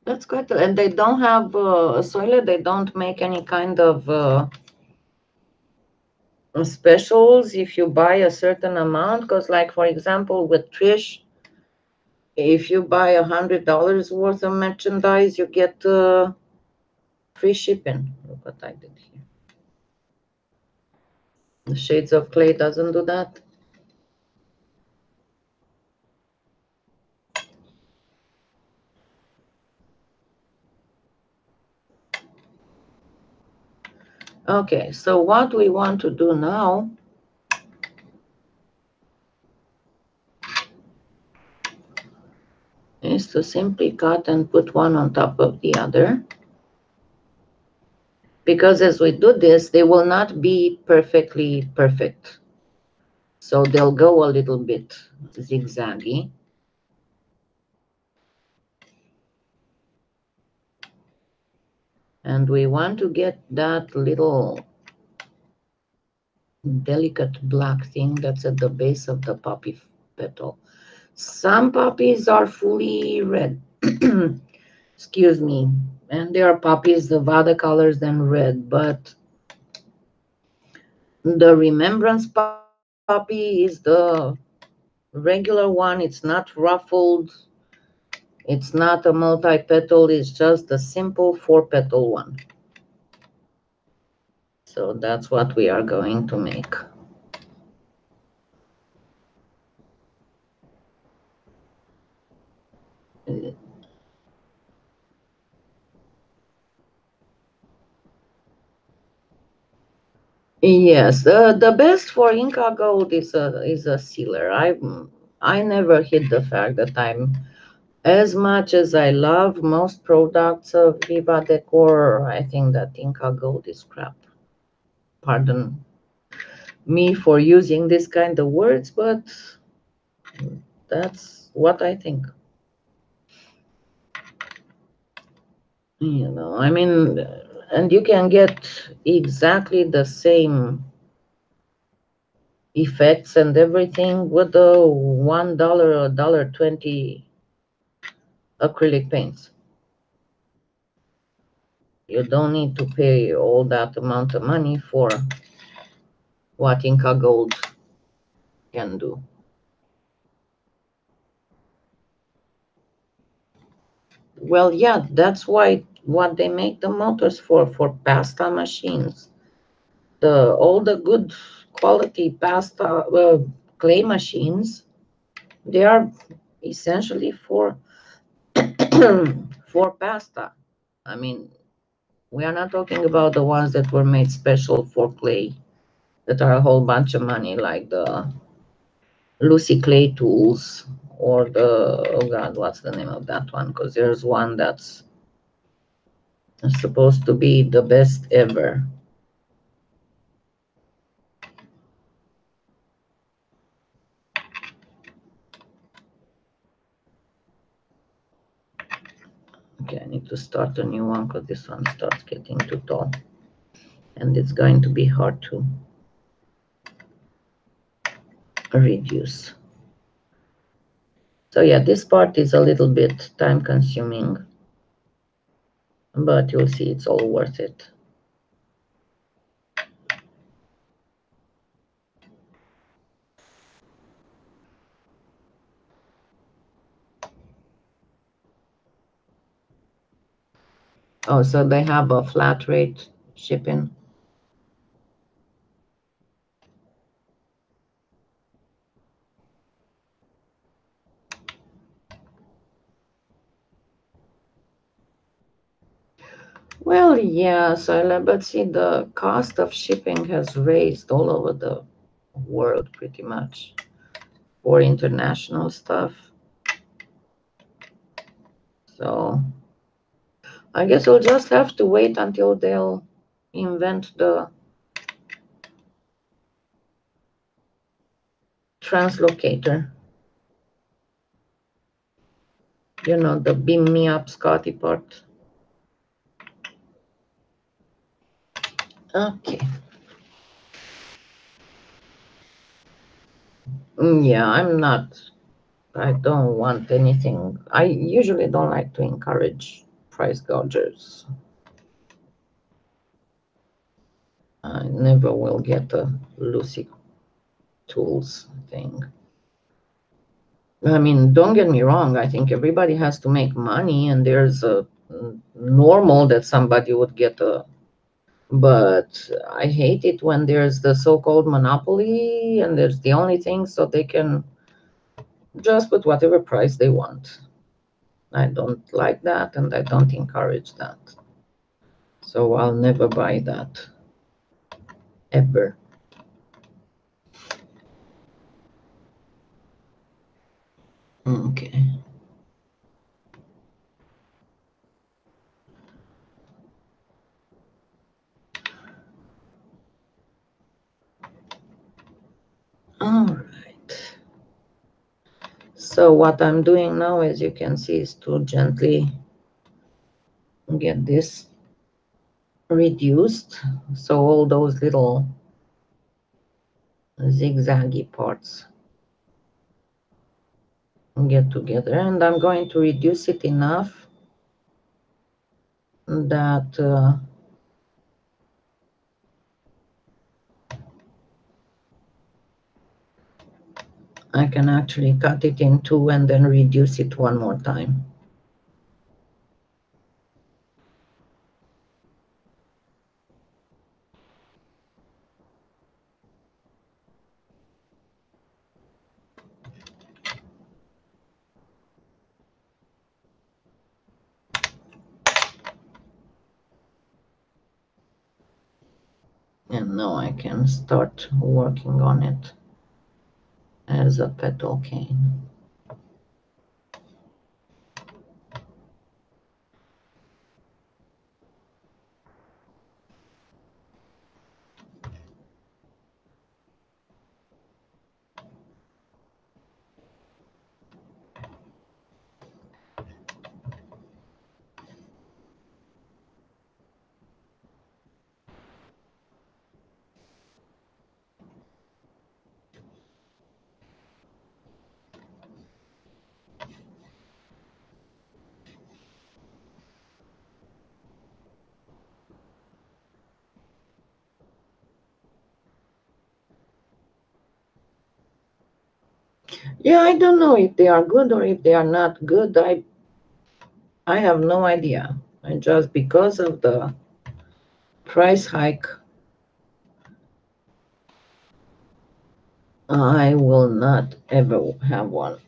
That's quite, and they don't have soil. They don't make any kind of specials if you buy a certain amount. Because, like for example, with Trish, if you buy $100 worth of merchandise, you get free shipping. Look what I did here. The Shades of Clay doesn't do that. Okay, so what we want to do now is to simply cut and put one on top of the other. Because as we do this, they will not be perfectly perfect. So they'll go a little bit zigzaggy. And we want to get that little delicate black thing that's at the base of the poppy petal. Some poppies are fully red. Excuse me. And there are poppies of other colors than red, but the Remembrance Poppy is the regular one. It's not ruffled. It's not a multi-petal. It's just a simple 4-petal one. So that's what we are going to make. Yes, the best for Inca Gold is a sealer. I never hid the fact that I'm, as much as I love most products of Viva Decor, I think that Inca Gold is crap. Pardon me for using this kind of words, but that's what I think. You know, I mean, and you can get exactly the same effects and everything with the $1 or $1.20 acrylic paints. You don't need to pay all that amount of money for what Inca Gold can do. Well, yeah, that's why what they make the motors for pasta machines. All the good quality pasta clay machines, they are essentially for for pasta. I mean, we are not talking about the ones that were made special for clay that are a whole bunch of money, like the Lucy Clay tools or oh God, what's the name of that one? Because there's one that's supposed to be the best ever. Okay, I need to start a new one because this one starts getting too tall. And it's going to be hard to reduce. So yeah, this part is a little bit time consuming, but you'll see it's all worth it. Oh, so they have a flat rate shipping. Well, yes, but see, the cost of shipping has raised all over the world pretty much for international stuff. So I guess we'll just have to wait until they'll invent the translocator. You know, the beam me up Scotty part. Okay. Yeah, I don't want anything. I usually don't like to encourage price gougers. I never will get a Lucy Tools thing. I mean, don't get me wrong. I think everybody has to make money, and there's a normal that somebody would get a. But I hate it when there's the so-called monopoly, and there's the only thing, so they can just put whatever price they want. I don't like that, and I don't encourage that. So I'll never buy that, ever. Okay. All right. So what I'm doing now, as you can see, is to gently get this reduced. So all those little zigzaggy parts get together. And I'm going to reduce it enough that I can actually cut it in two and then reduce it one more time. And now I can start working on it as a petal cane. Yeah, I don't know if they are good or if they are not good. I have no idea. And just because of the price hike, I will not ever have one.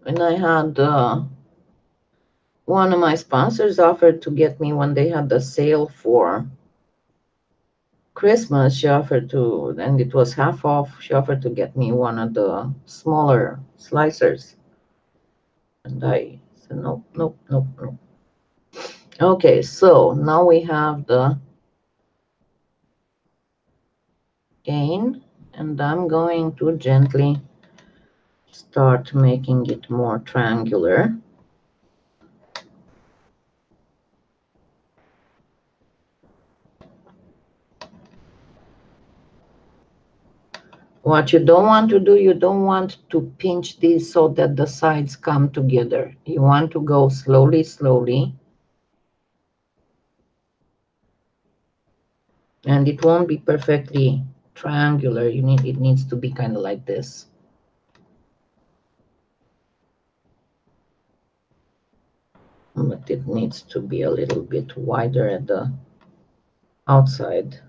And I had one of my sponsors offered to get me when they had the sale for Christmas. She offered to, and it was half off. She offered to get me one of the smaller slicers. And I said, nope, nope, nope, nope. Okay, so now we have the cane, and I'm going to gently start making it more triangular. What you don't want to do, you don't want to pinch these so that the sides come together. You want to go slowly, slowly. And it won't be perfectly triangular. It needs to be kind of like this. But it needs to be a little bit wider at the outside.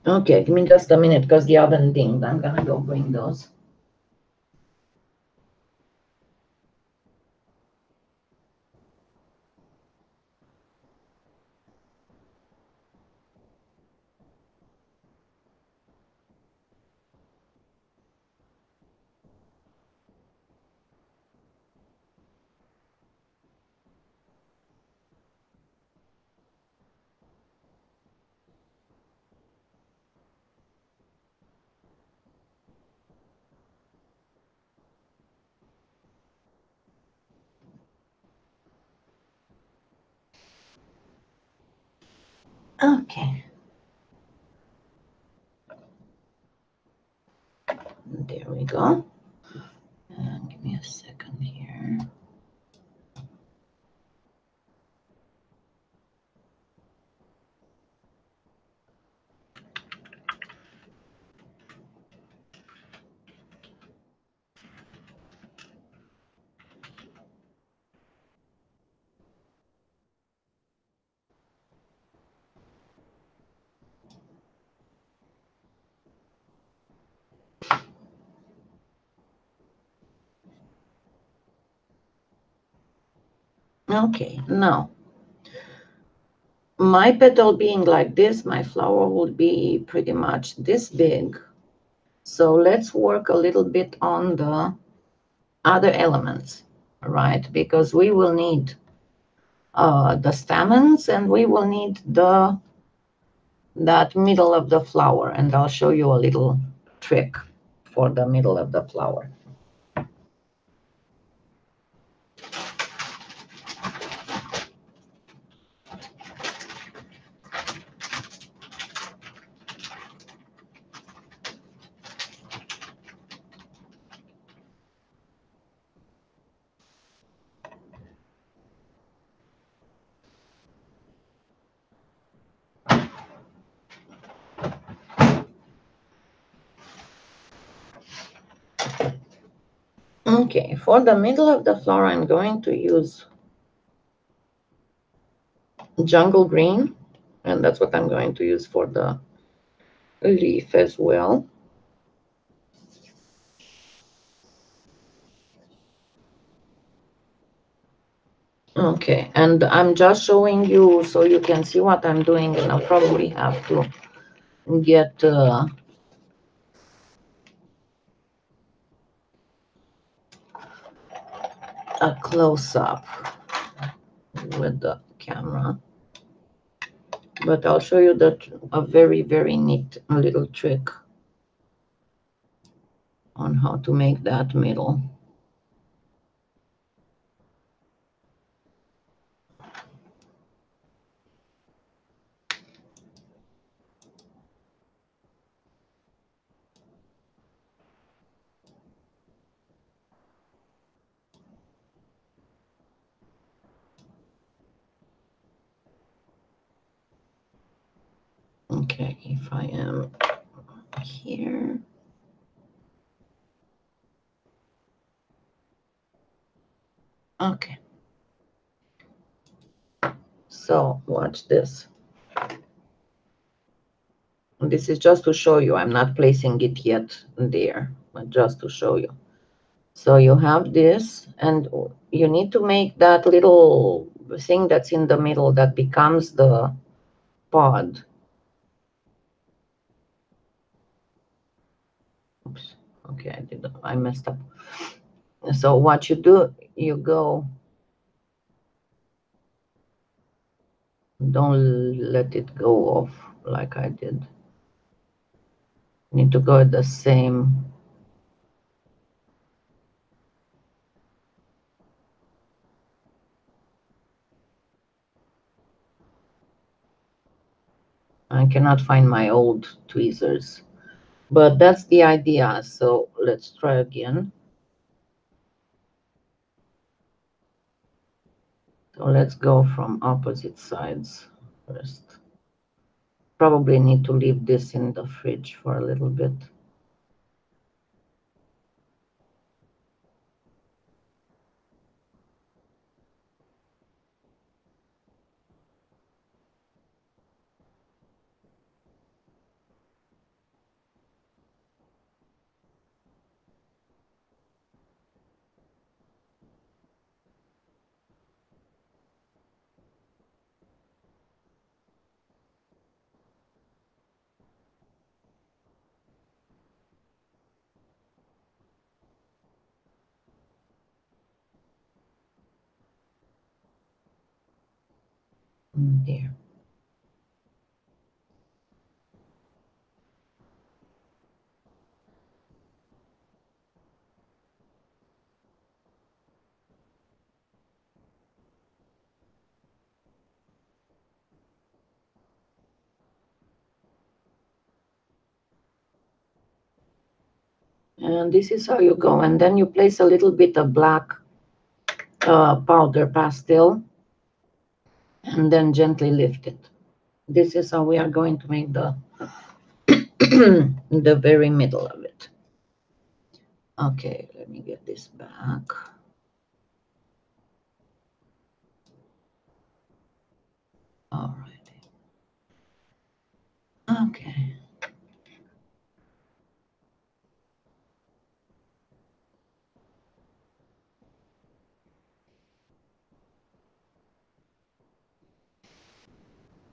Okay, give me just a minute because the oven dinged. I'm gonna go bring those. Okay. There we go. And give me a second here. Okay, now my petal being like this, my flower would be pretty much this big. So let's work a little bit on the other elements, right? Because we will need the stamens and we will need that middle of the flower, and I'll show you a little trick for the middle of the flower. Okay, for the middle of the flower, I'm going to use jungle green, and that's what I'm going to use for the leaf as well. Okay, and I'm just showing you so you can see what I'm doing, and I'll probably have to get a close-up with the camera. But I'll show you a very, very neat little trick on how to make that middle. Okay, if I am here. Okay. So watch this. This is just to show you I'm not placing it yet there, just to show you. So you have this, and you need to make that little thing that's in the middle that becomes the pod. Oops. Okay, I messed up. So what you do, you go, don't let it go off like I did. You need to go at the same. I cannot find my old tweezers, but that's the idea. So let's try again. So let's go from opposite sides first. Probably need to leave this in the fridge for a little bit. There. And this is how you go. And then you place a little bit of black powder pastel and then gently lift it. This is how we are going to make the the very middle of it. Okay, let me get this back. All right. Okay.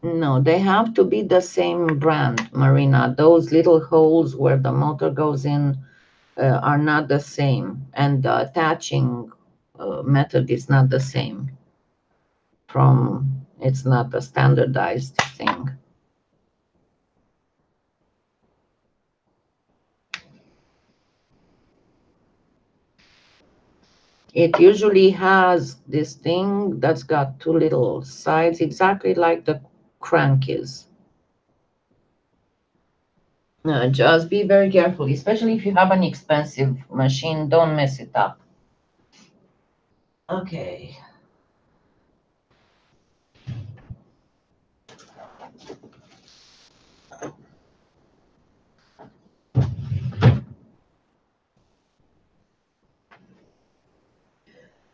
No, they have to be the same brand, Marina. Those little holes where the motor goes in are not the same, and the attaching method is not the same. It's not a standardized thing. It usually has this thing that's got two little sides, exactly like the crank is. Just be very careful, especially if you have an expensive machine. Don't mess it up. Okay.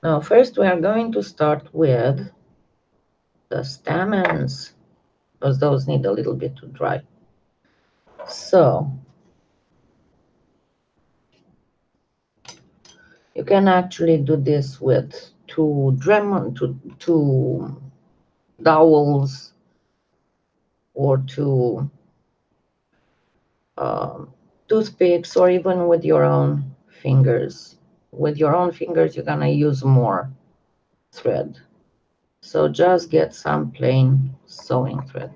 Now, first we are going to start with the stamens, because those need a little bit to dry. So you can actually do this with two dowels or two toothpicks, or even with your own fingers. With your own fingers, you're gonna use more thread. So just get some plain sewing thread.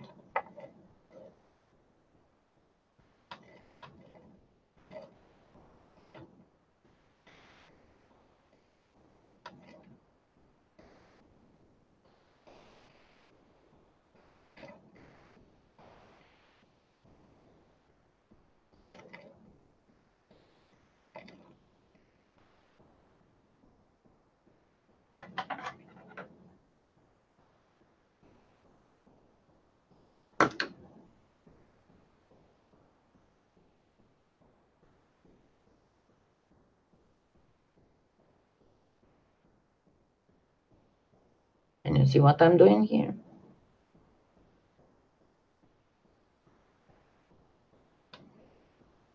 And you see what I'm doing here?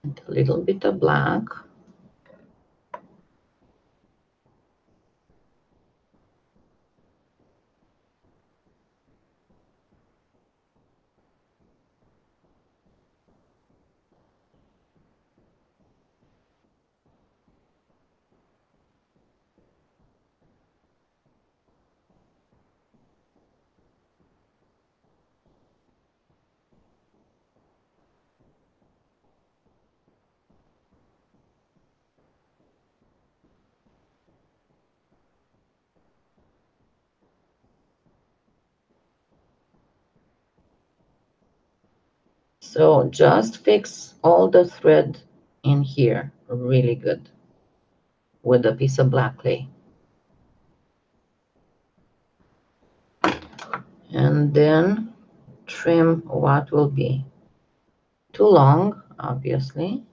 And a little bit of black. So just fix all the thread in here really good with a piece of black clay. And then trim what will be too long, obviously.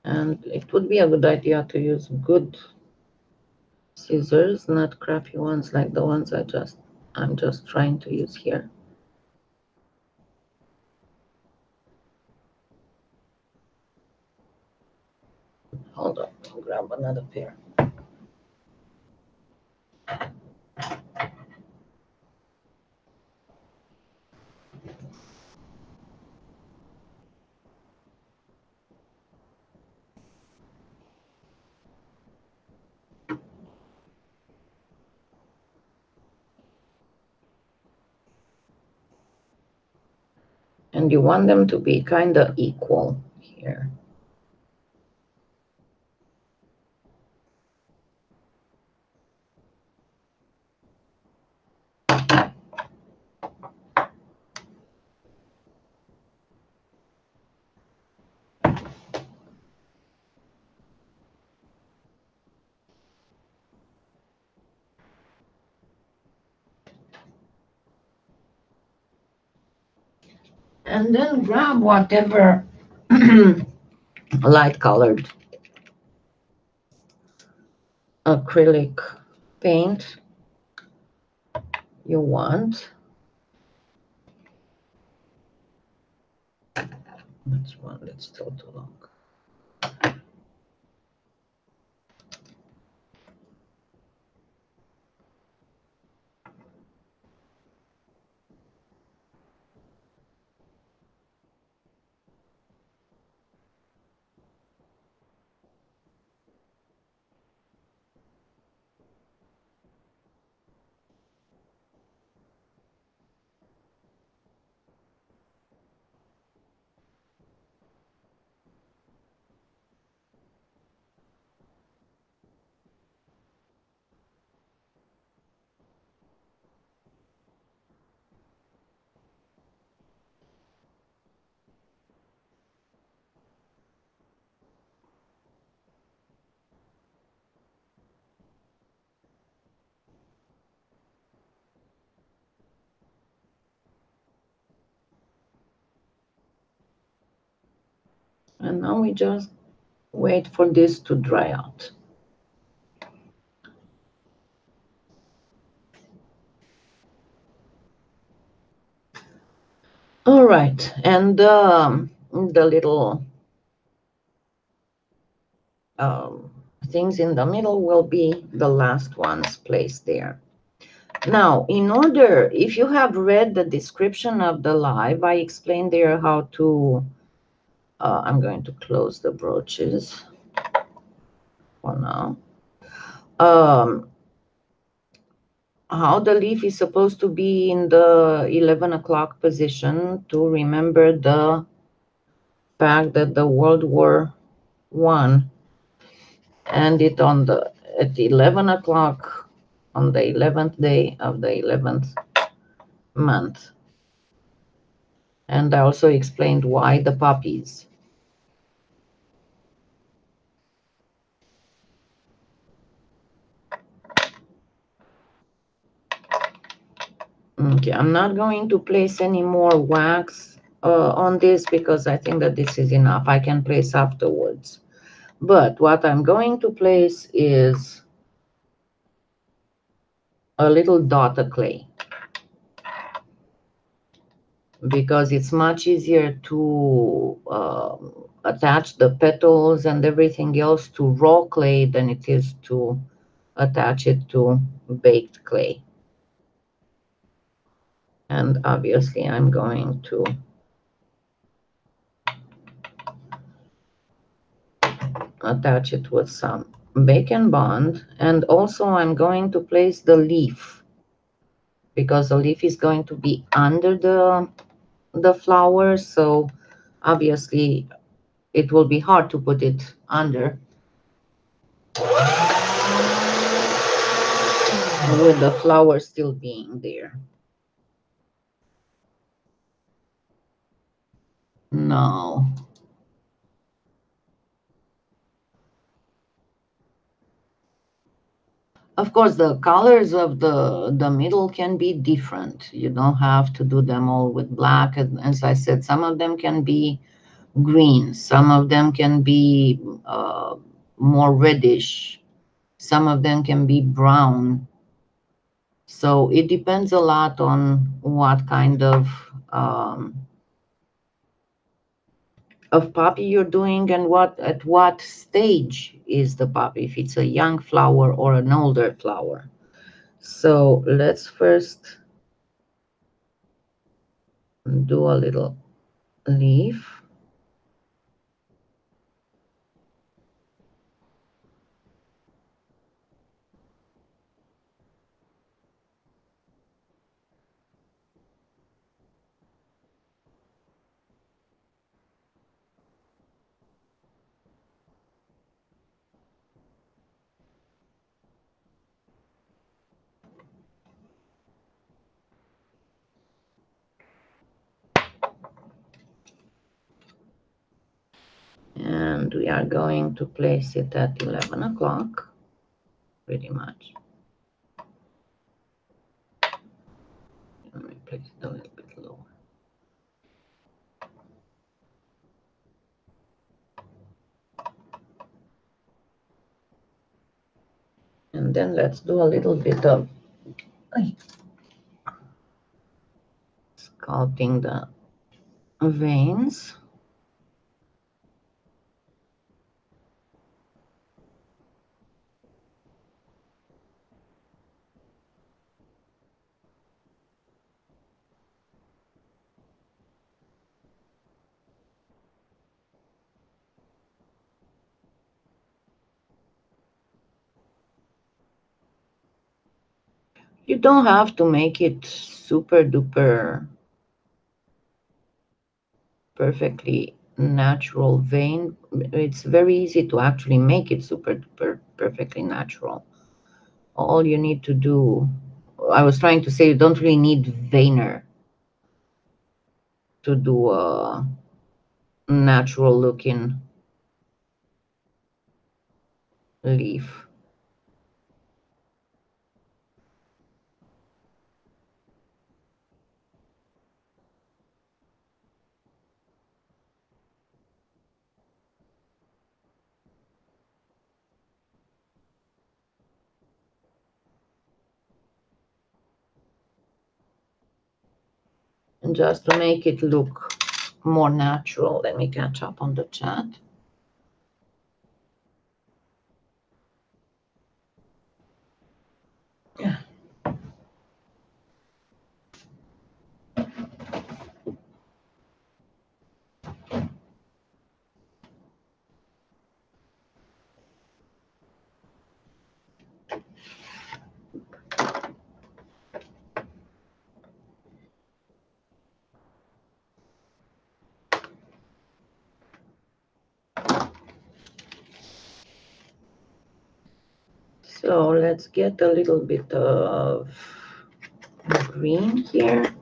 And it would be a good idea to use good scissors, not crappy ones like the ones I'm just trying to use here. Hold on, I'll grab another pair. And you want them to be kind of equal here. And then grab whatever light colored acrylic paint you want. That's one that's still too long. And now we just wait for this to dry out. All right, and the little things in the middle will be the last ones placed there. Now, in order, if you have read the description of the live, I explained there how to, I'm going to close the brooches for now. How the leaf is supposed to be in the 11 o'clock position to remember the fact that the World War I ended on at 11 o'clock on the 11th day of the 11th month. And I also explained why the poppies. Okay, I'm not going to place any more wax on this because I think that this is enough. I can place afterwards. But what I'm going to place is a little dot of clay, because it's much easier to attach the petals and everything else to raw clay than it is to attach it to baked clay. And obviously I'm going to attach it with some Bake and Bond, and also I'm going to place the leaf, because the leaf is going to be under the flower, so obviously it will be hard to put it under with the flower still being there. No. Of course, the colors of the middle can be different. You don't have to do them all with black. As I said, some of them can be green. Some of them can be more reddish. Some of them can be brown. So it depends a lot on what kind of poppy you're doing and at what stage is the poppy, if it's a young flower or an older flower. So let's first do a little leaf. And we are going to place it at 11 o'clock, pretty much. Let me place it a little bit lower. And then let's do a little bit of sculpting the veins. You don't have to make it super duper perfectly natural vein. It's very easy to actually make it super duper perfectly natural. All you need to do, I was trying to say, you don't really need veiner to do a natural looking leaf. And just to make it look more natural, let me catch up on the chat. So let's get a little bit of green here.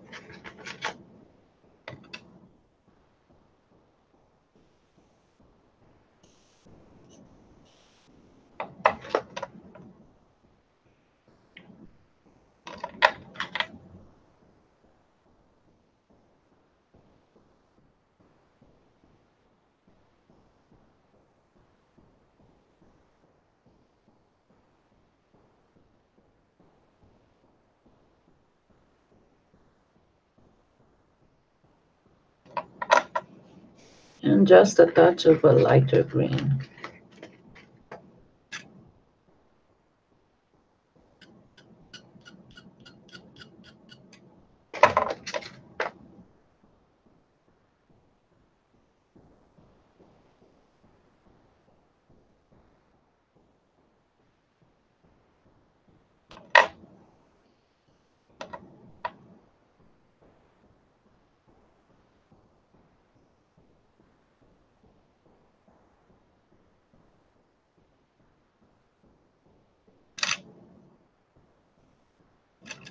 And just a touch of a lighter green.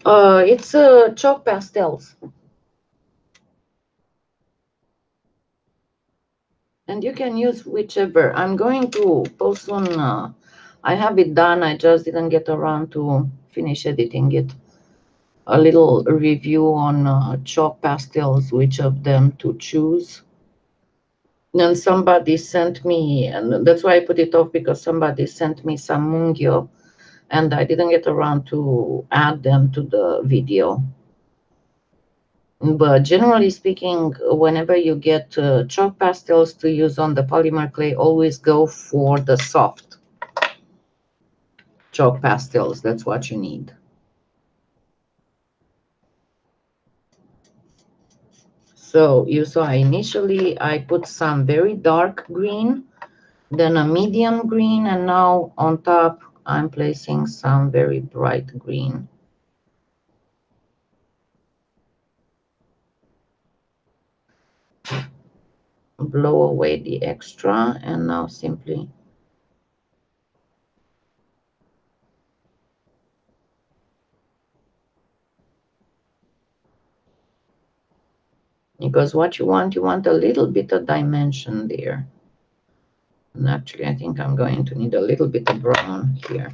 It's chalk pastels. And you can use whichever. I'm going to post soon. I have it done. I just didn't get around to finish editing it. A little review on chalk pastels, which of them to choose. And somebody sent me, and that's why I put it off, because somebody sent me some mungyo, and I didn't get around to add them to the video. But generally speaking, whenever you get chalk pastels to use on the polymer clay, always go for the soft chalk pastels. That's what you need. So you saw initially I put some very dark green, then a medium green, and now on top I'm placing some very bright green. Blow away the extra, and now simply because what you want a little bit of dimension there. And actually I think I'm going to need a little bit of brown here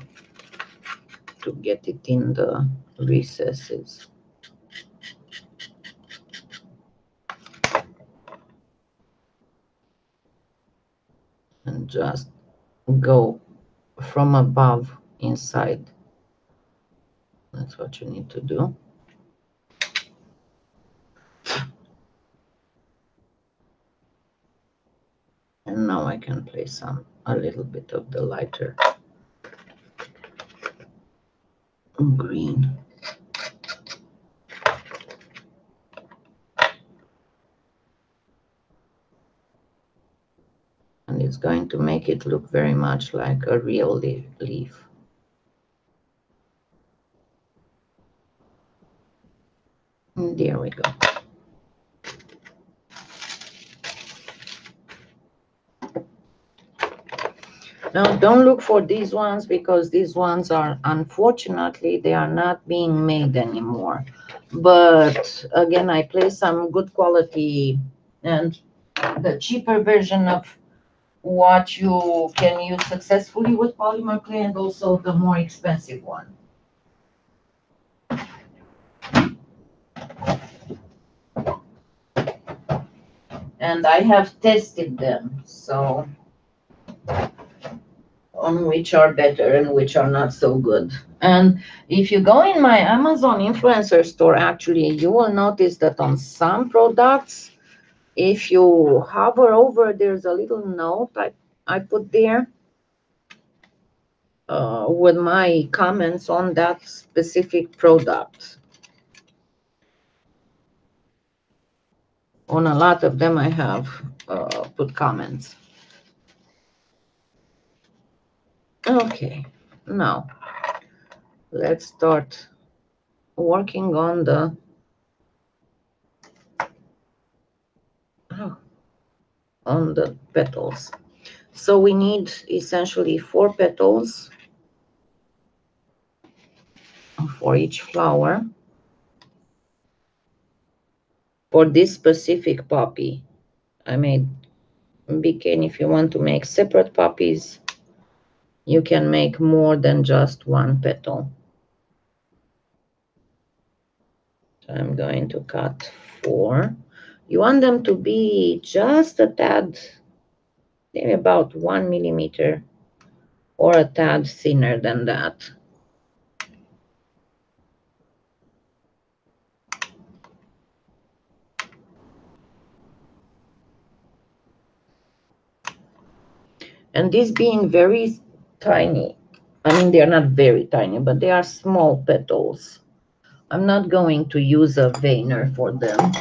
to get it in the recesses. And just go from above inside. That's what you need to do. And now I can place a little bit of the lighter green. And it's going to make it look very much like a real leaf. And there we go. Now don't look for these ones, because these ones are, unfortunately, they are not being made anymore. But again, I place some good quality and the cheaper version of what you can use successfully with polymer clay, and also the more expensive one. And I have tested them, so on which are better and which are not so good. And if you go in my Amazon influencer store, actually, you will notice that on some products, if you hover over, there's a little note I put there with my comments on that specific product. On a lot of them, I have put comments. Okay, now let's start working on the petals. So we need essentially 4 petals for each flower for this specific poppy. I made bouquet. If you want to make separate poppies, you can make more than just 1 petal. So I'm going to cut 4. You want them to be just a tad, maybe about 1 millimeter or a tad thinner than that. And these being very tiny, I mean, they're not very tiny, but they are small petals. I'm not going to use a veiner for them,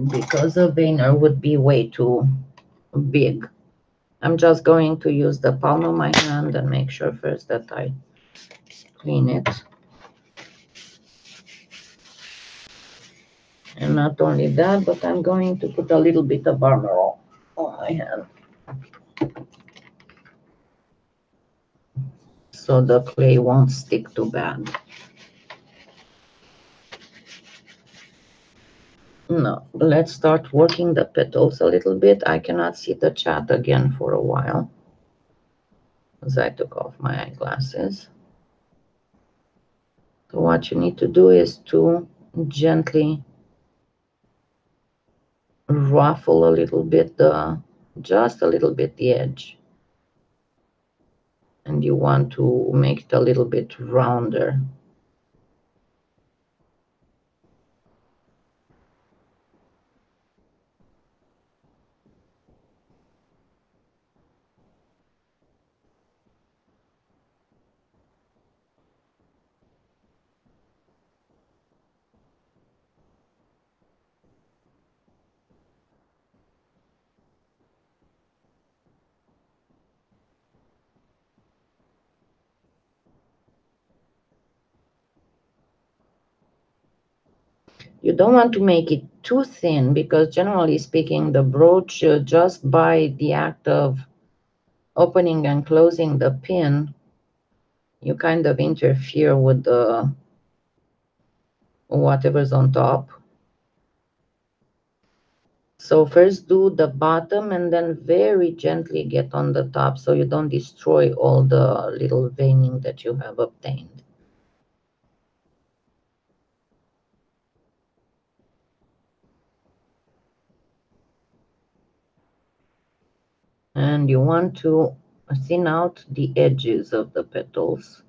because a veiner would be way too big. I'm just going to use the palm of my hand and make sure first that I clean it. And not only that, but I'm going to put a little bit of armor on my hand. so the clay won't stick too bad. Now, let's start working the petals a little bit. I cannot see the chat again for a while, as I took off my eyeglasses. So what you need to do is to gently ruffle a little bit just a little bit the edge. And you want to make it a little bit rounder. You don't want to make it too thin because generally speaking, the brooch, just by the act of opening and closing the pin, you kind of interfere with the whatever's on top. So first do the bottom and then very gently get on the top so you don't destroy all the little veining that you have obtained. And you want to thin out the edges of the petals.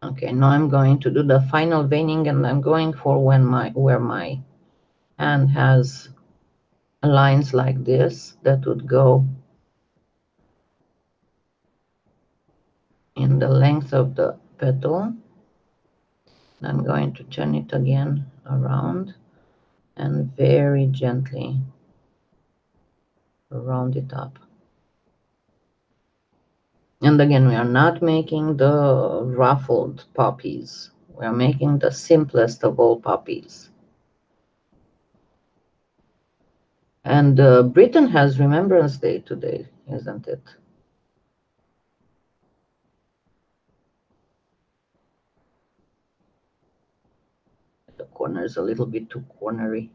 Okay, now I'm going to do the final veining, and I'm going for where my hand has lines like this that would go in the length of the petal. I'm going to turn it again around and very gently round it up. And again, we are not making the ruffled poppies. We are making the simplest of all poppies. And Britain has Remembrance Day today, isn't it? The corner is a little bit too cornery.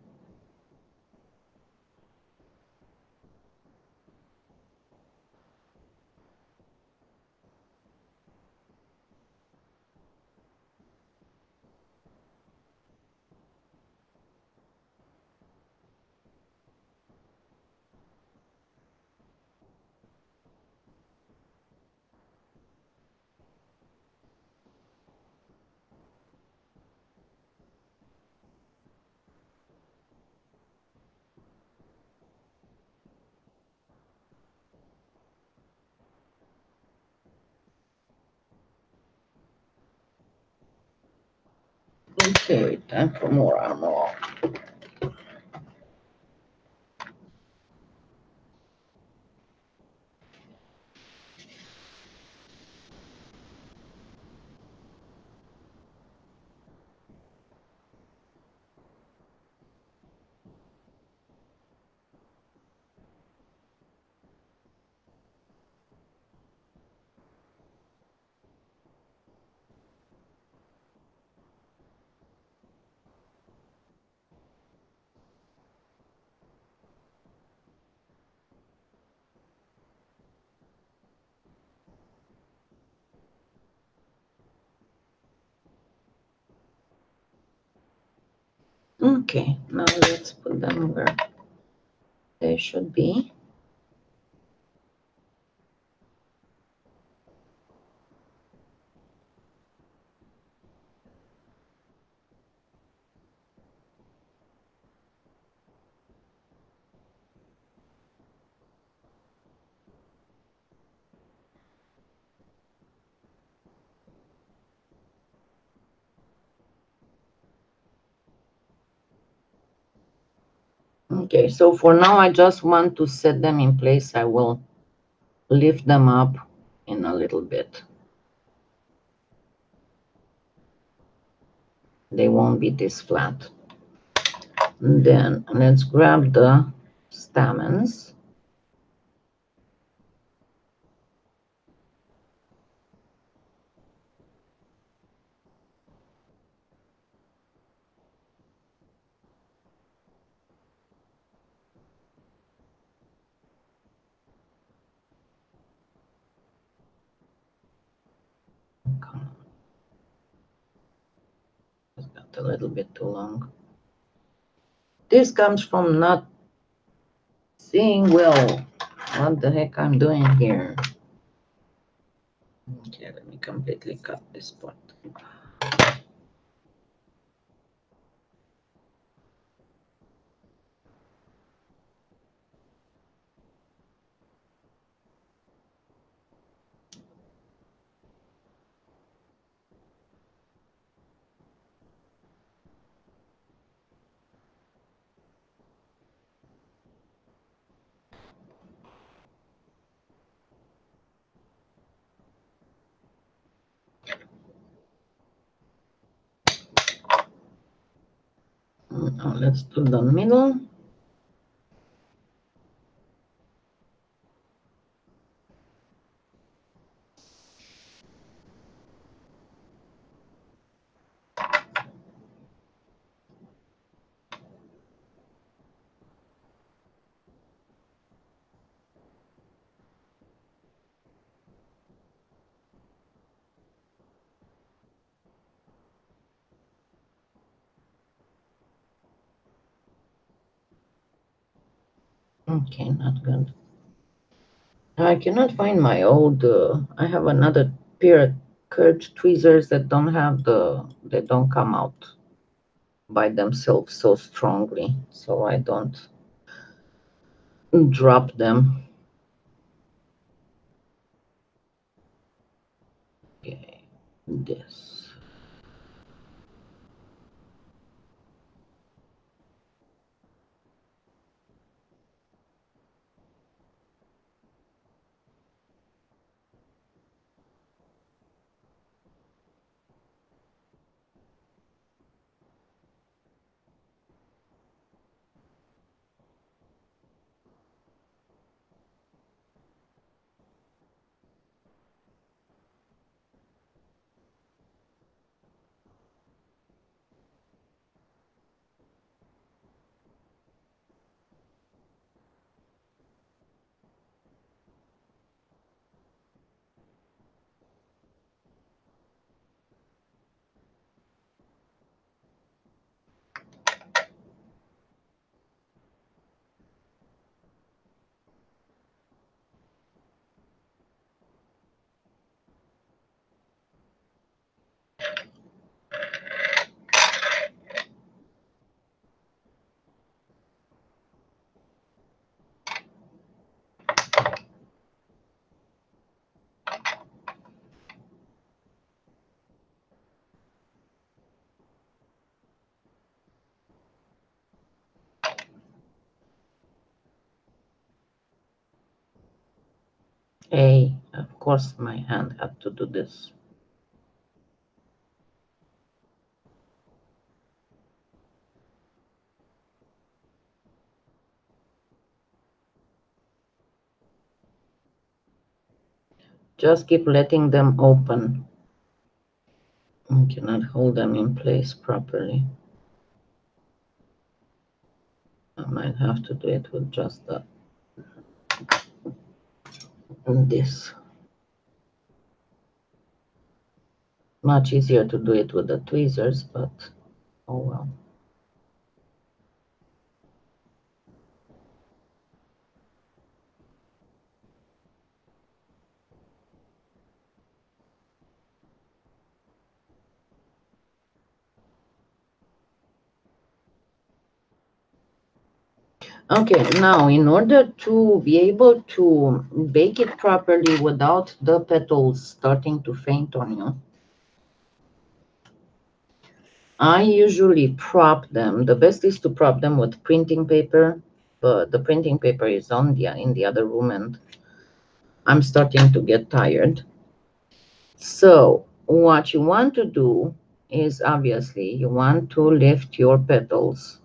Okay, time for more armor. Okay, now let's put them where they should be. Okay, so for now I just want to set them in place. I will lift them up in a little bit. They won't be this flat. And then let's grab the stamens. It's got a little bit too long. This comes from not seeing well what the heck I'm doing here. Okay, let me completely cut this part. Now let's do the middle. Okay, not good. I cannot find my old, I have another pair of curved tweezers that don't have they don't come out by themselves so strongly, so I don't drop them. Okay, this. Hey, of course my hand had to do this. Just keep letting them open. You cannot hold them in place properly. I might have to do it with just this. Much easier to do it with the tweezers, but oh well. Okay, now in order to be able to bake it properly without the petals starting to faint on you, I usually prop them. The best is to prop them with printing paper but the printing paper is on in the other room, and I'm starting to get tired. So what you want to do is, obviously, you want to lift your petals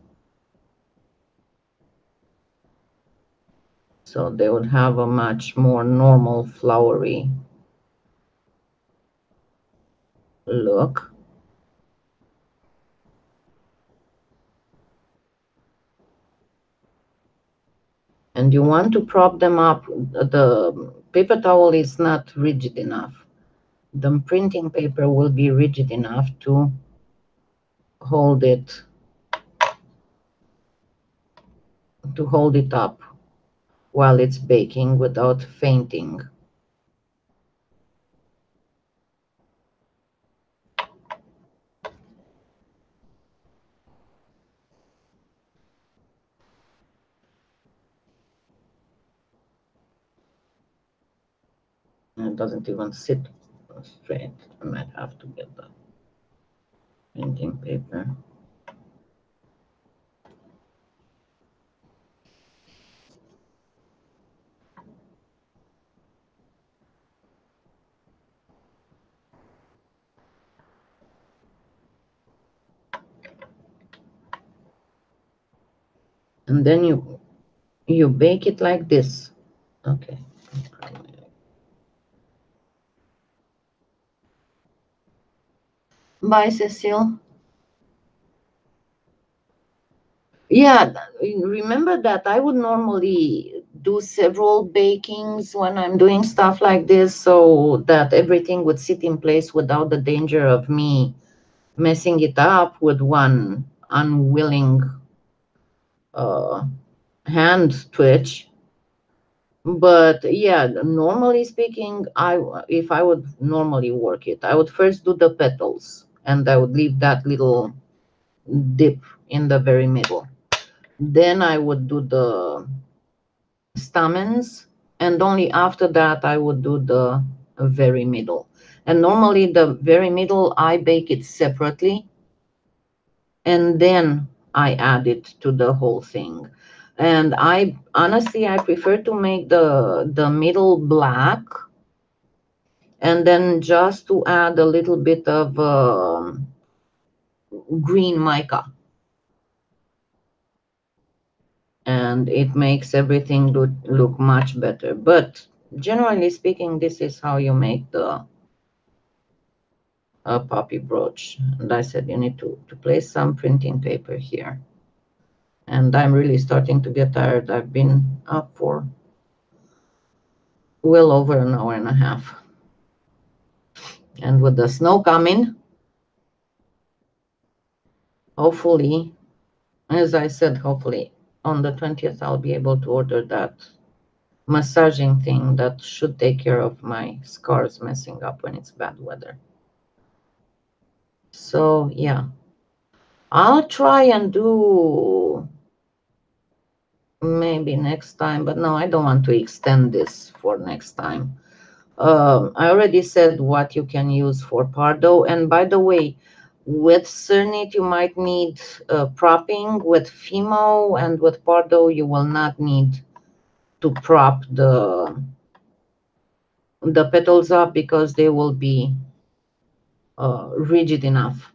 so they would have a much more normal flowery look. And you want to prop them up. The paper towel is not rigid enough. The printing paper will be rigid enough to hold it up while it's baking without fainting. It doesn't even sit straight. I might have to get the printing paper. And then you bake it like this. Okay. Bye, Cecile. Yeah, remember that I would normally do several bakings when I'm doing stuff like this, so that everything would sit in place without the danger of me messing it up with one unwilling hand twitch. But yeah, normally speaking, if I would normally work it, I would first do the petals, and I would leave that little dip in the very middle. Then I would do the stamens, and only after that I would do the very middle. And normally the very middle, I bake it separately, and then I add it to the whole thing. And I honestly, I prefer to make the middle black, and then just to add a little bit of green mica, and it makes everything look much better. But generally speaking, this is how you make the poppy brooch. And I said you need to place some printing paper here. And I'm really starting to get tired. I've been up for well over an hour and a half. And with the snow coming, hopefully, as I said, hopefully on the 20th, I'll be able to order that massaging thing that should take care of my scars messing up when it's bad weather. So yeah, I'll try and do maybe next time, but no, I don't want to extend this for next time. I already said what you can use for Pardo. And by the way, with Cernit, you might need propping. With Fimo and with Pardo, you will not need to prop the petals up because they will be rigid enough.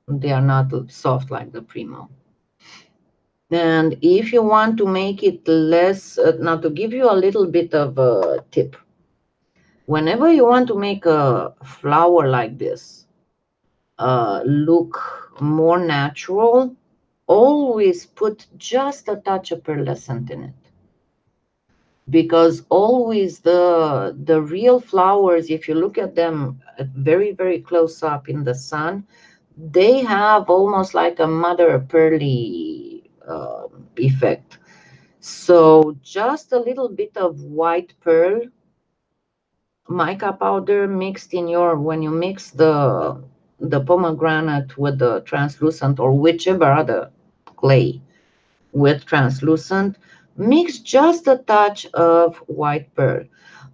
They are not soft like the Primo. And if you want to make it less, now to give you a little bit of a tip, whenever you want to make a flower like this look more natural, always put just a touch of pearlescent in it. Because always the real flowers, if you look at them very, very close up in the sun, they have almost like a mother of pearly effect. So just a little bit of white pearl mica powder mixed in when you mix the pomegranate with the translucent or whichever other clay with translucent, mix just a touch of white pearl.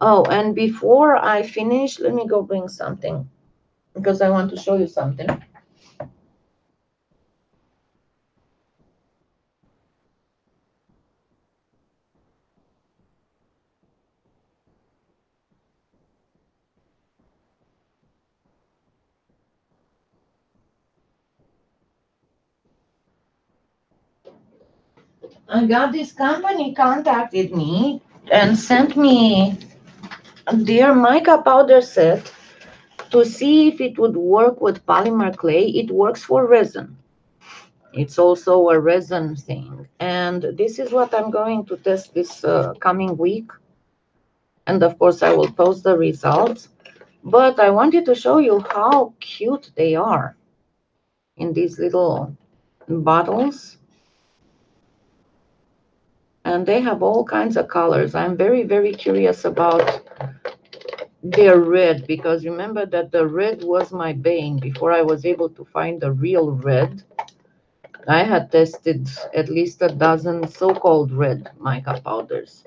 Oh, and before I finish, let me go bring something because I want to show you something. I got this company contacted me and sent me their mica powder set to see if it would work with polymer clay. It works for resin. It's also a resin thing. And this is what I'm going to test this coming week. And of course, I will post the results. But I wanted to show you how cute they are in these little bottles. And they have all kinds of colors. I'm very, very curious about their red, because remember that the red was my bane. Before I was able to find the real red, I had tested at least a dozen so-called red mica powders.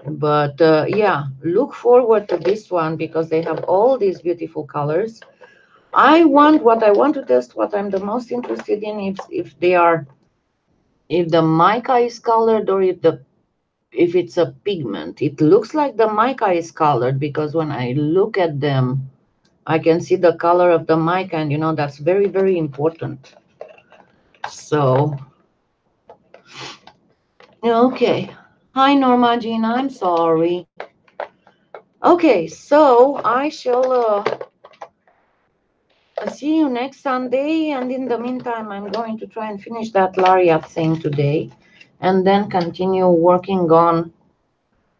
But yeah, look forward to this one because they have all these beautiful colors. What I want to test, what I'm the most interested in, if they are, if the mica is colored or if it's a pigment. It looks like the mica is colored because when I look at them, I can see the color of the mica, and you know that's very, very important. So, okay. Hi, Norma Jean, I'm sorry. Okay, so I shall see you next Sunday, and in the meantime, I'm going to try and finish that lariat thing today, and then continue working on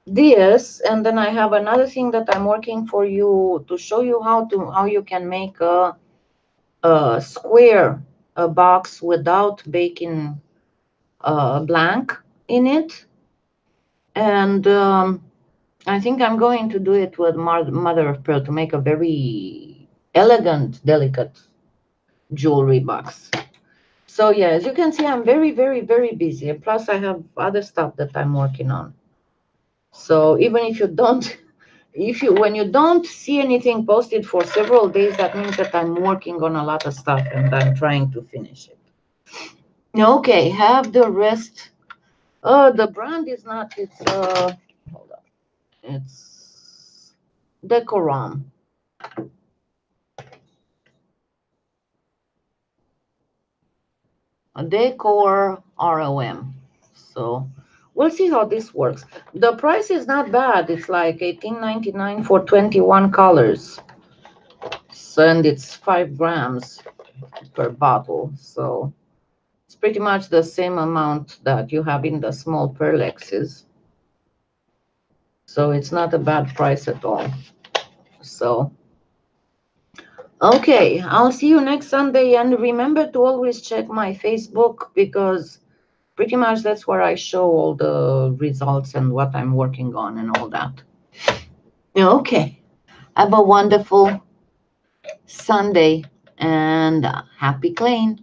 this. And then I have another thing that I'm working for you to show you how you can make a square box without baking blank in it. And I think I'm going to do it with mother of pearl to make a very elegant, delicate jewelry box. So yeah, as you can see, I'm very, very, very busy. Plus, I have other stuff that I'm working on. So even if you don't, when you don't see anything posted for several days, that means that I'm working on a lot of stuff and I'm trying to finish it. Okay, have the rest. The brand is not, hold on. It's Decorum. Decor ROM. So we'll see how this works. The price is not bad. It's like $18.99 for 21 colors. So, and it's 5 grams per bottle. So it's pretty much the same amount that you have in the small Perlexes. So it's not a bad price at all. So, okay, I'll see you next Sunday. And remember to always check my Facebook because pretty much that's where I show all the results and what I'm working on and all that. Okay, have a wonderful Sunday and happy claying.